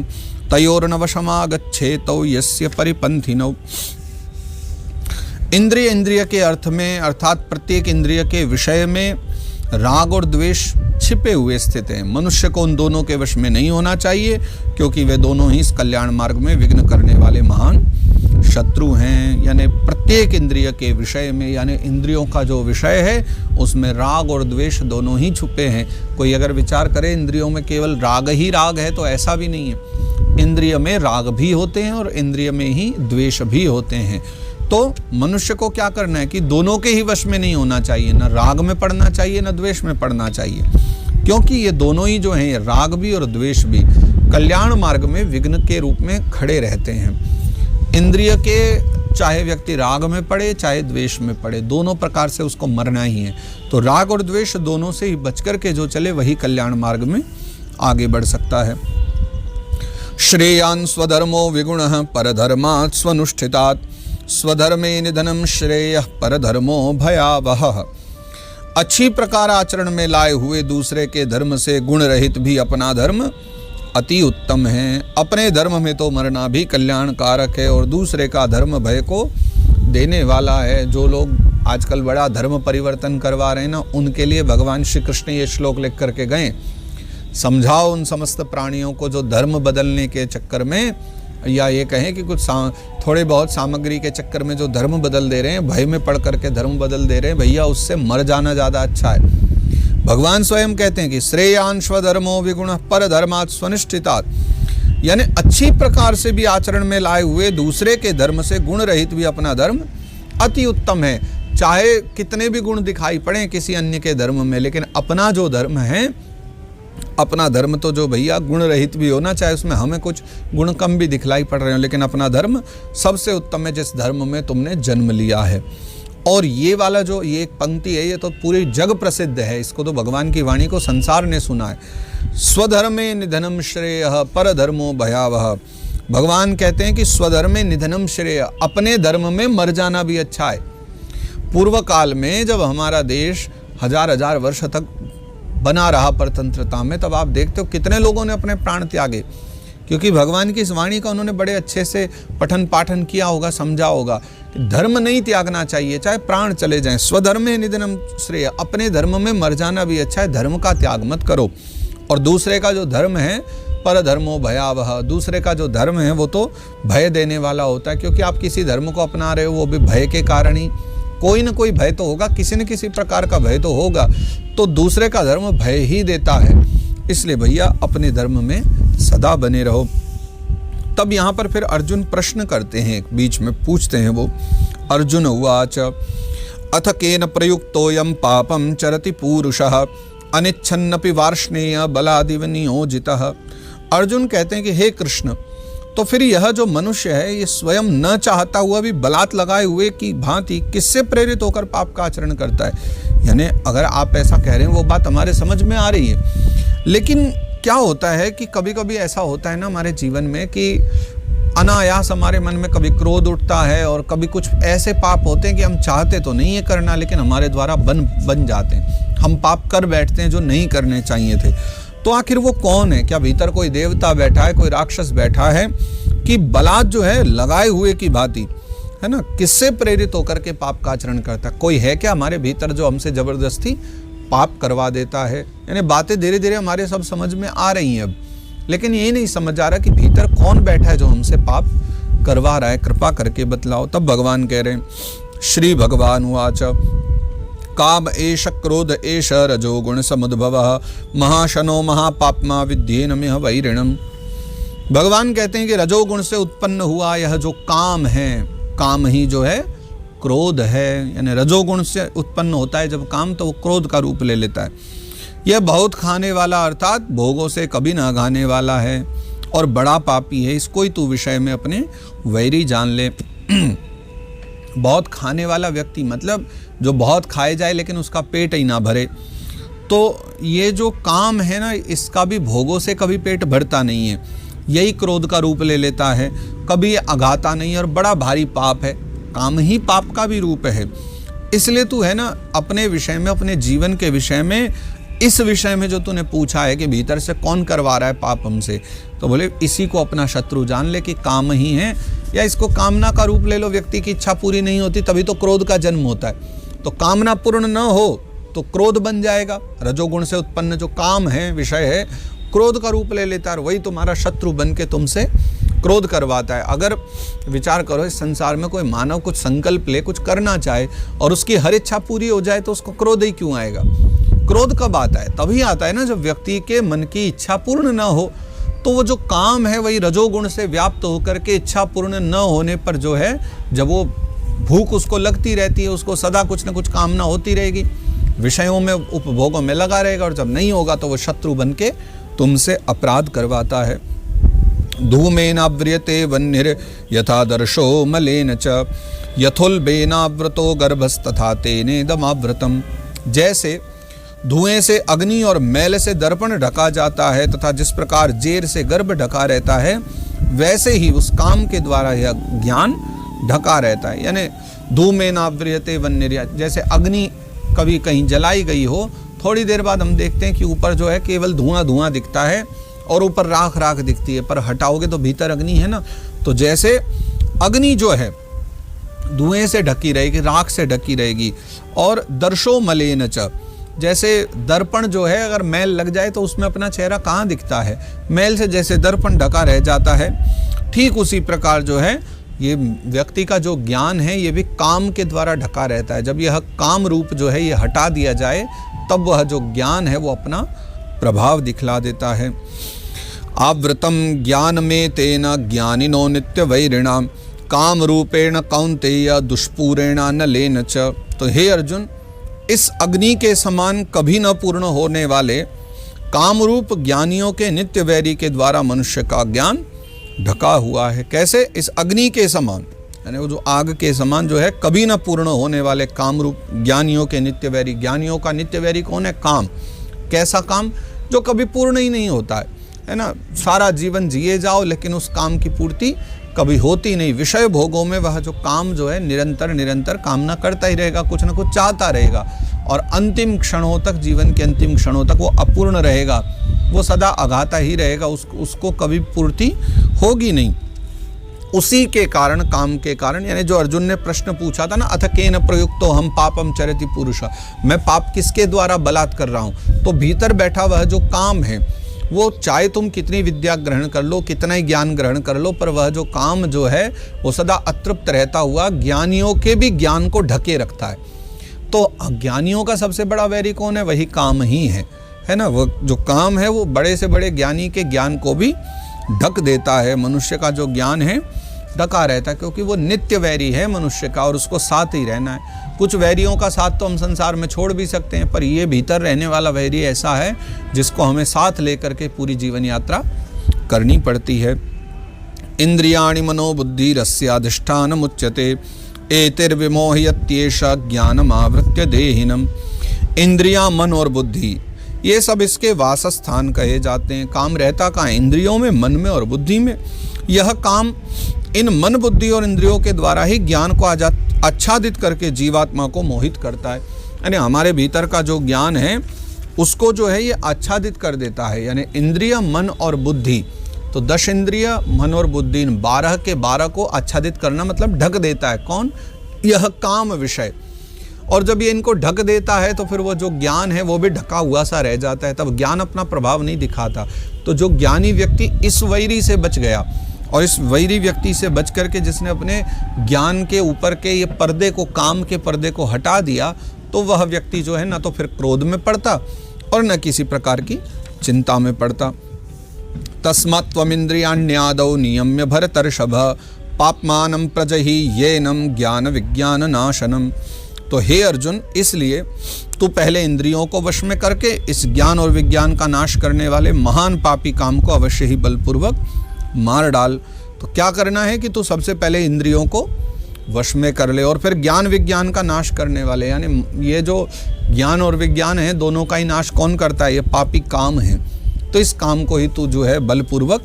तयोर्नवशमागच्छेतौ यस्य परिपंथिनौ। इंद्रिय के अर्थ में, अर्थात प्रत्येक इंद्रिय के विषय में राग और द्वेष छिपे हुए स्थित हैं। मनुष्य को उन दोनों के वश में नहीं होना चाहिए, क्योंकि वे दोनों ही इस कल्याण मार्ग में विघ्न करने वाले महान शत्रु हैं। यानी प्रत्येक इंद्रिय के विषय में, यानी इंद्रियों का जो विषय है उसमें राग और द्वेष दोनों ही छुपे हैं। कोई अगर विचार करे इंद्रियों में केवल राग ही राग है, तो ऐसा भी नहीं है। इंद्रिय में राग भी होते हैं और इंद्रिय में ही द्वेष भी होते हैं। तो मनुष्य को क्या करना है कि दोनों के ही वश में नहीं होना चाहिए, न राग में पड़ना चाहिए न द्वेष में पड़ना चाहिए, क्योंकि ये दोनों ही जो हैं, राग भी और द्वेष भी, कल्याण मार्ग में विघ्न के रूप में खड़े रहते हैं। इंद्रिय के चाहे व्यक्ति राग में पड़े चाहे द्वेष में पड़े, दोनों प्रकार से उसको मरना ही है। तो राग और द्वेष दोनों से ही बचकर के जो चले वही कल्याण मार्ग में आगे बढ़ सकता है। श्रेयान् स्वधर्मो विगुणः परधर्मात् स्वनुष्ठितात् स्वधर्मे निधनम श्रेयः परधर्मो भयावहः। अच्छी प्रकार आचरण में लाए हुए दूसरे के धर्म से गुण रहित भी अपना धर्म अति उत्तम है। अपने धर्म में तो मरना भी कल्याणकारक है और दूसरे का धर्म भय को देने वाला है। जो लोग आजकल बड़ा धर्म परिवर्तन करवा रहे हैं ना, उनके लिए भगवान श्री कृष्ण ये श्लोक लिख करके गए, समझाओ उन समस्त प्राणियों को जो धर्म बदलने के चक्कर में या ये कहें कि कुछ थोड़े बहुत सामग्री के चक्कर में जो धर्म बदल दे रहे हैं, भय में पड़ करके धर्म बदल दे रहे हैं, भैया उससे मर जाना ज़्यादा अच्छा है। भगवान स्वयं कहते हैं कि श्रेयान स्वधर्मो विगुण पर धर्मात् स्वनिष्ठितात्, यानी अच्छी प्रकार से भी आचरण में लाए हुए दूसरे के धर्म से गुण रहित भी अपना धर्म अति उत्तम है। चाहे कितने भी गुण दिखाई पड़े किसी अन्य के धर्म में, लेकिन अपना जो धर्म है, अपना धर्म तो जो भैया गुण रहित भी होना, चाहे उसमें हमें कुछ गुण कम भी दिखलाई पड़ रहे हो, लेकिन अपना धर्म सबसे उत्तम है जिस धर्म में तुमने जन्म लिया है। और ये वाला जो ये एक पंक्ति है, ये तो पूरे जग प्रसिद्ध है, इसको तो भगवान की वाणी को संसार ने सुना है। स्वधर्मे निधनम श्रेय पर धर्मो भयावह। भगवान कहते हैं कि स्वधर्मे निधनम श्रेय, अपने धर्म में मर जाना भी अच्छा है। पूर्व काल में जब हमारा देश हजार हजार वर्ष तक बना रहा परतंत्रता में, तब आप देखते हो कितने लोगों ने अपने प्राण त्यागे, क्योंकि भगवान की इस वाणी का उन्होंने बड़े अच्छे से पठन पाठन किया होगा, समझा होगा कि धर्म नहीं त्यागना चाहिए, चाहे प्राण चले जाएं। स्वधर्मे निधनम श्रेय, अपने धर्म में मर जाना भी अच्छा है, धर्म का त्याग मत करो। और दूसरे का जो धर्म है पर धर्मो भयावह, दूसरे का जो धर्म है वो तो भय देने वाला होता है, क्योंकि आप किसी धर्म को अपना रहे हो वो भी भय के कारण ही, कोई न कोई भय तो होगा, किसी न किसी प्रकार का भय तो होगा, तो दूसरे का धर्म भय ही देता है। इसलिए भैया अपने धर्म में सदा बने रहो। तब यहाँ पर फिर अर्जुन प्रश्न करते हैं, बीच में पूछते हैं वो, अर्जुन उवाच अथ केन प्रयुक्तोऽयं पापं चरति पूरुषः अनिच्छन्नपि वार्ष्णेय बलादिव नियोजितः। अर्जुन कहते हैं कि हे कृष्ण, तो फिर यह जो मनुष्य है ये स्वयं न चाहता हुआ भी बलात् लगाए हुए की भांति किससे प्रेरित होकर पाप का आचरण करता है। यानी अगर आप ऐसा कह रहे हैं वो बात हमारे समझ में आ रही है, लेकिन क्या होता है कि कभी कभी ऐसा होता है ना हमारे जीवन में कि अनायास हमारे मन में कभी क्रोध उठता है, और कभी कुछ ऐसे पाप होते हैं कि हम चाहते तो नहीं है करना, लेकिन हमारे द्वारा बन जाते हैं, हम पाप कर बैठते हैं जो नहीं करने चाहिए थे। तो आखिर वो कौन है? क्या भीतर कोई देवता बैठा है, कोई राक्षस बैठा है कि बलात् जो है लगाए हुए की भांति, है ना, किससे प्रेरित होकर के पाप का आचरण करता है? कोई है क्या हमारे भीतर जो हमसे जबरदस्ती पाप करवा देता है? यानी बातें धीरे धीरे हमारे सब समझ में आ रही हैं अब, लेकिन ये नहीं समझ आ रहा कि भीतर कौन बैठा है जो हमसे पाप करवा रहा है, कृपा करके बतलाओ। तब भगवान कह रहे हैं, श्री भगवान उवाच काम एष क्रोध एष रजोगुण समुद्भवः महाशनो महापाप्मा विद्येनमिह वैरिणम्। भगवान कहते हैं कि रजोगुण से उत्पन्न हुआ यह जो काम है, काम ही जो है क्रोध है, यानी रजोगुण से उत्पन्न होता है जब काम, तो वो क्रोध का रूप ले लेता है। यह बहुत खाने वाला अर्थात भोगों से कभी ना खाने वाला है और बड़ा पापी है, इसको ही तू विषय में अपने वैरी जान ले। बहुत खाने वाला व्यक्ति मतलब जो बहुत खाए जाए लेकिन उसका पेट ही ना भरे। तो ये जो काम है ना, इसका भी भोगों से कभी पेट भरता नहीं है, यही क्रोध का रूप ले लेता है, कभी अघाता नहीं और बड़ा भारी पाप है। काम ही पाप का भी रूप है। इसलिए तू है ना अपने विषय में, अपने जीवन के विषय में, इस विषय में जो तूने पूछा है कि भीतर से कौन करवा रहा है पाप हमसे, तो बोले इसी को अपना शत्रु जान ले कि काम ही है। या इसको कामना का रूप ले लो, व्यक्ति की इच्छा पूरी नहीं होती तभी तो क्रोध का जन्म होता है। तो कामना पूर्ण न हो तो क्रोध बन जाएगा। रजोगुण से उत्पन्न जो काम है, विषय है, क्रोध का रूप ले लेता है, वही तुम्हारा शत्रु बन के तुमसे क्रोध करवाता है। अगर विचार करो इस संसार में कोई मानव कुछ संकल्प ले, कुछ करना चाहे और उसकी हर इच्छा पूरी हो जाए तो उसको क्रोध ही क्यों आएगा? क्रोध कब आता है? तभी आता है ना जब व्यक्ति के मन की इच्छा पूर्ण न हो। तो वो जो काम है वही रजोगुण से व्याप्त होकर के इच्छा पूर्ण न होने पर जो है, जब वो भूख उसको लगती रहती है, उसको सदा कुछ न कुछ कामना होती रहेगी, विषयों में उपभोगों में लगा रहेगा, और जब नहीं होगा तो वो शत्रु बन के तुमसे अपराध करवाता है। धूमेनाव्रियते वह्निर् यथा दर्शो मलेन च यथोल्बेनाव्रतो गर्भस्तथा तेनेदमाव्रतम्। जैसे धुएं से अग्नि और मैल से दर्पण ढका जाता है तथा जिस प्रकार जेर से गर्भ ढका रहता है, वैसे ही उस काम के द्वारा यह ज्ञान ढका रहता है। यानी धूमेनाव्रियते वह्निर्, जैसे अग्नि कभी कहीं जलाई गई हो, थोड़ी देर बाद हम देखते हैं कि ऊपर जो है केवल धुआं धुआं दिखता है और ऊपर राख राख दिखती है, पर हटाओगे तो भीतर अग्नि है ना। तो जैसे अग्नि जो है धुएं से ढकी रहेगी, राख से ढकी रहेगी। और दर्शो मलेन च, जैसे दर्पण जो है अगर मैल लग जाए तो उसमें अपना चेहरा कहाँ दिखता है, मैल से जैसे दर्पण ढका रह जाता है, ठीक उसी प्रकार जो है ये व्यक्ति का जो ज्ञान है ये भी काम के द्वारा ढका रहता है। जब यह काम रूप जो है ये हटा दिया जाए तब वह जो ज्ञान है वो अपना प्रभाव दिखला देता है। आवृतम ज्ञान में तेन ज्ञानिनो नित्य वैरिणाम काम रूपेण कौन्तेय दुष्पूरेण न लेन च। तो हे अर्जुन, इस अग्नि के समान कभी न पूर्ण होने वाले कामरूप ज्ञानियों के नित्य वैरी के द्वारा मनुष्य का ज्ञान ढका हुआ है। कैसे? इस अग्नि के समान, यानी वो जो आग के समान जो है कभी न पूर्ण होने वाले कामरूप ज्ञानियों के नित्य वैरी। ज्ञानियों का नित्य वैरी कौन है? काम। कैसा काम? जो कभी पूर्ण ही नहीं होता है ना। सारा जीवन जिए जाओ लेकिन उस काम की पूर्ति कभी होती नहीं। विषय भोगों में वह जो काम जो है निरंतर निरंतर कामना करता ही रहेगा, कुछ ना कुछ चाहता रहेगा और अंतिम क्षणों तक, जीवन के अंतिम क्षणों तक वो अपूर्ण रहेगा, वो सदा अघाता ही रहेगा, उसको कभी पूर्ति होगी नहीं। उसी के कारण, काम के कारण, यानी जो अर्जुन ने प्रश्न पूछा था ना, अथ केन प्रयुक्तो हम पापम चरति पुरुष, मैं पाप किसके द्वारा बलात् कर रहा हूँ? तो भीतर बैठा वह जो काम है वो चाहे तुम कितनी विद्या ग्रहण कर लो, कितना ही ज्ञान ग्रहण कर लो, पर वह जो काम जो है वो सदा अतृप्त रहता हुआ ज्ञानियों के भी ज्ञान को ढके रखता है। तो ज्ञानियों का सबसे बड़ा वैरी कौन है? वही काम ही है ना। वो जो काम है वो बड़े से बड़े ज्ञानी के ज्ञान को भी ढक देता है। मनुष्य का जो ज्ञान है ढका रहता है क्योंकि वो नित्य वैरी है मनुष्य का और उसको साथ ही रहना है। कुछ वैरियों का साथ तो हम संसार में छोड़ भी सकते हैं, पर ये भीतर रहने वाला वैरी ऐसा है जिसको हमें साथ लेकर के पूरी जीवन यात्रा करनी पड़ती है। इंद्रियाणि मनोबुद्धिरस्याधिष्ठानम् उच्यते एतिर्विमोहयत्येष ज्ञानमावृत्य देहिनम्। इंद्रियां, मन और बुद्धि, ये सब इसके वासस्थान कहे जाते हैं। काम रहता कहाँ? इंद्रियों में, मन में और बुद्धि में। यह काम इन मन, बुद्धि और इंद्रियों के द्वारा ही ज्ञान को आच्छादित करके जीवात्मा को मोहित करता है। यानी हमारे भीतर का जो ज्ञान है उसको जो है ये आच्छादित कर देता है। यानी इंद्रिय, मन और बुद्धि, तो 10 इंद्रिय, मन और बुद्धि, इन 12 के 12 को आच्छादित करना मतलब ढक देता है। कौन? यह काम विषय। और जब ये इनको ढक देता है तो फिर वो जो ज्ञान है वो भी ढका हुआ सा रह जाता है, तब ज्ञान अपना प्रभाव नहीं दिखाता। तो जो ज्ञानी व्यक्ति इस वैरी से बच गया और इस वैरी व्यक्ति से बच करके जिसने अपने ज्ञान के ऊपर के ये पर्दे को, काम के पर्दे को हटा दिया, तो वह व्यक्ति जो है ना तो फिर क्रोध में पड़ता और न किसी प्रकार की चिंता में पड़ता। तस्मात् त्वमिन्द्रियाण्यादौ नियम्य भरतर्षभ पाप्मानं प्रजहि येनं ज्ञान विज्ञान नाशनम। तो हे अर्जुन, इसलिए तू पहले इंद्रियों को वश में करके इस ज्ञान और विज्ञान का नाश करने वाले महान पापी काम को अवश्य ही बलपूर्वक मार डाल। तो क्या करना है कि तू सबसे पहले इंद्रियों को वश में कर ले और फिर ज्ञान विज्ञान का नाश करने वाले, यानी ये जो ज्ञान और विज्ञान है दोनों का ही नाश कौन करता है? ये पापी काम है। तो इस काम को ही तू जो है बलपूर्वक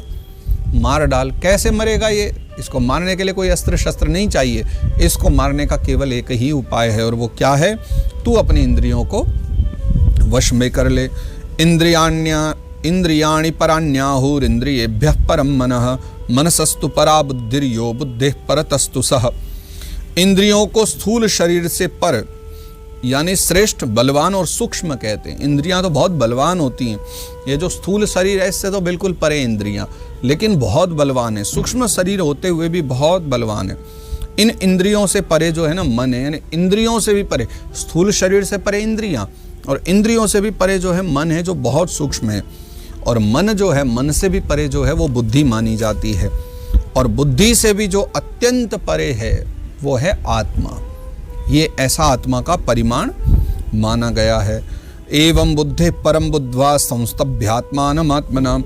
मार डाल। कैसे मरेगा ये? इसको मारने के लिए कोई अस्त्र शस्त्र नहीं चाहिए, इसको मारने का केवल एक ही उपाय है और वो क्या है? तू अपनी इंद्रियों को वश में कर ले। इंद्रियाणि पराण्याहुरिन्द्रियेभ्यः परं मनः मनसस्तु परा बुद्धिर्यो बुद्धिः परतस्तु सः। इंद्रियों को स्थूल शरीर से पर यानी श्रेष्ठ, बलवान और सूक्ष्म कहते हैं। इंद्रियां तो बहुत बलवान होती हैं, ये जो स्थूल शरीर है इससे तो बिल्कुल परे इंद्रियां, लेकिन बहुत बलवान है। सूक्ष्म शरीर होते हुए भी बहुत बलवान है। इन इंद्रियों से परे जो है ना मन है, यानी इंद्रियों से भी परे, स्थूल शरीर से परे इंद्रियां और इंद्रियों से भी परे जो है मन है, जो बहुत सूक्ष्म है। और मन जो है, मन से भी परे जो है वो बुद्धि मानी जाती है और बुद्धि से भी जो अत्यंत परे है वो है आत्मा। ये ऐसा आत्मा का परिमाण माना गया है। एवं बुद्धि परम बुद्ध्वा संस्तभ्यात्मानम् आत्मना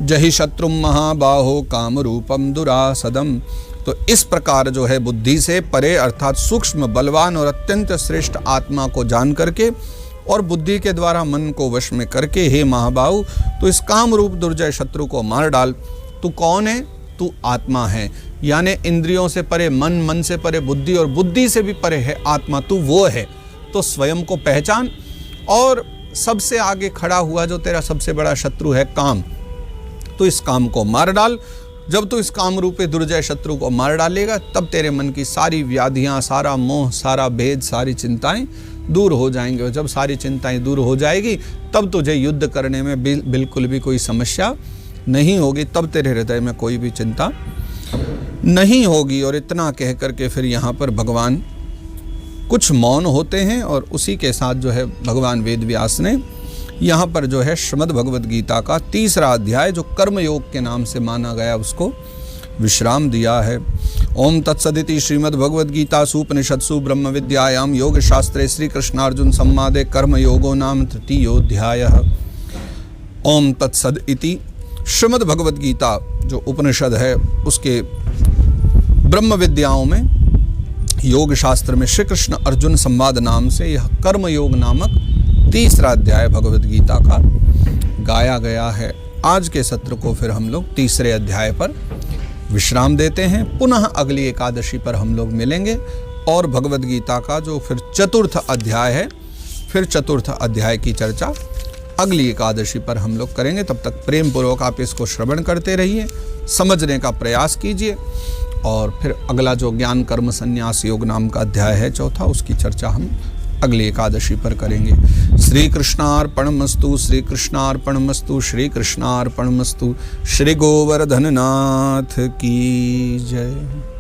जहि शत्रुम महाबाहो काम रूपम दुरासदम। तो इस प्रकार जो है बुद्धि से परे अर्थात सूक्ष्म, बलवान और अत्यंत श्रेष्ठ आत्मा को जान करके और बुद्धि के द्वारा मन को वश में करके हे महाबाहु, तो इस काम रूप दुर्जय शत्रु को मार डाल। तू कौन है? तू आत्मा है, यानी इंद्रियों से परे मन, मन से परे बुद्धि और बुद्धि से भी परे है आत्मा। तू वो है। तो स्वयं को पहचान और सबसे आगे खड़ा हुआ जो तेरा सबसे बड़ा शत्रु है काम, तो इस काम को मार डाल। जब तू इस काम रूपी दुर्जय शत्रु को मार डालेगा तब तेरे मन की सारी व्याधियां, सारा मोह, सारा भेद, सारी चिंताएं दूर हो जाएंगे। और जब सारी चिंताएं दूर हो जाएगी तब तुझे युद्ध करने में बिल्कुल भी कोई समस्या नहीं होगी। तब तेरे हृदय में कोई भी चिंता नहीं होगी। और इतना कह करके फिर यहाँ पर भगवान कुछ मौन होते हैं और उसी के साथ जो है भगवान वेद व्यास ने यहाँ पर जो है श्रीमद् भगवद गीता का 3रा अध्याय जो कर्मयोग के नाम से माना गया उसको विश्राम दिया है। ओम तत्सदिति श्रीमद् भगवद गीता उपनिषत्सु ब्रह्म विद्यायाम योग शास्त्रे श्री कृष्णार्जुन संवादे कर्मयोगो नाम 3योऽध्यायः। ओम तत्सद इति श्रीमद् भगवद गीता जो उपनिषद है उसके ब्रह्म विद्याओं में योग शास्त्र में श्री कृष्ण अर्जुन संवाद नाम से यह कर्मयोग नामक 3रा अध्याय भगवद गीता का गाया गया है। आज के सत्र को फिर हम लोग 3रे अध्याय पर विश्राम देते हैं। पुनः अगली एकादशी पर हम लोग मिलेंगे और भगवद गीता का जो फिर 4th अध्याय है, फिर 4th अध्याय की चर्चा अगली एकादशी पर हम लोग करेंगे। तब तक प्रेम पूर्वक आप इसको श्रवण करते रहिए, समझने का प्रयास कीजिए और फिर अगला जो ज्ञान कर्म संन्यास योग नाम का अध्याय है 4था, उसकी चर्चा हम अगली एकादशी पर करेंगे। श्री कृष्णार्पणमस्तु, श्री कृष्णार्पणमस्तु, श्री कृष्णार्पणमस्तु। श्री गोवर्धन नाथ की जय।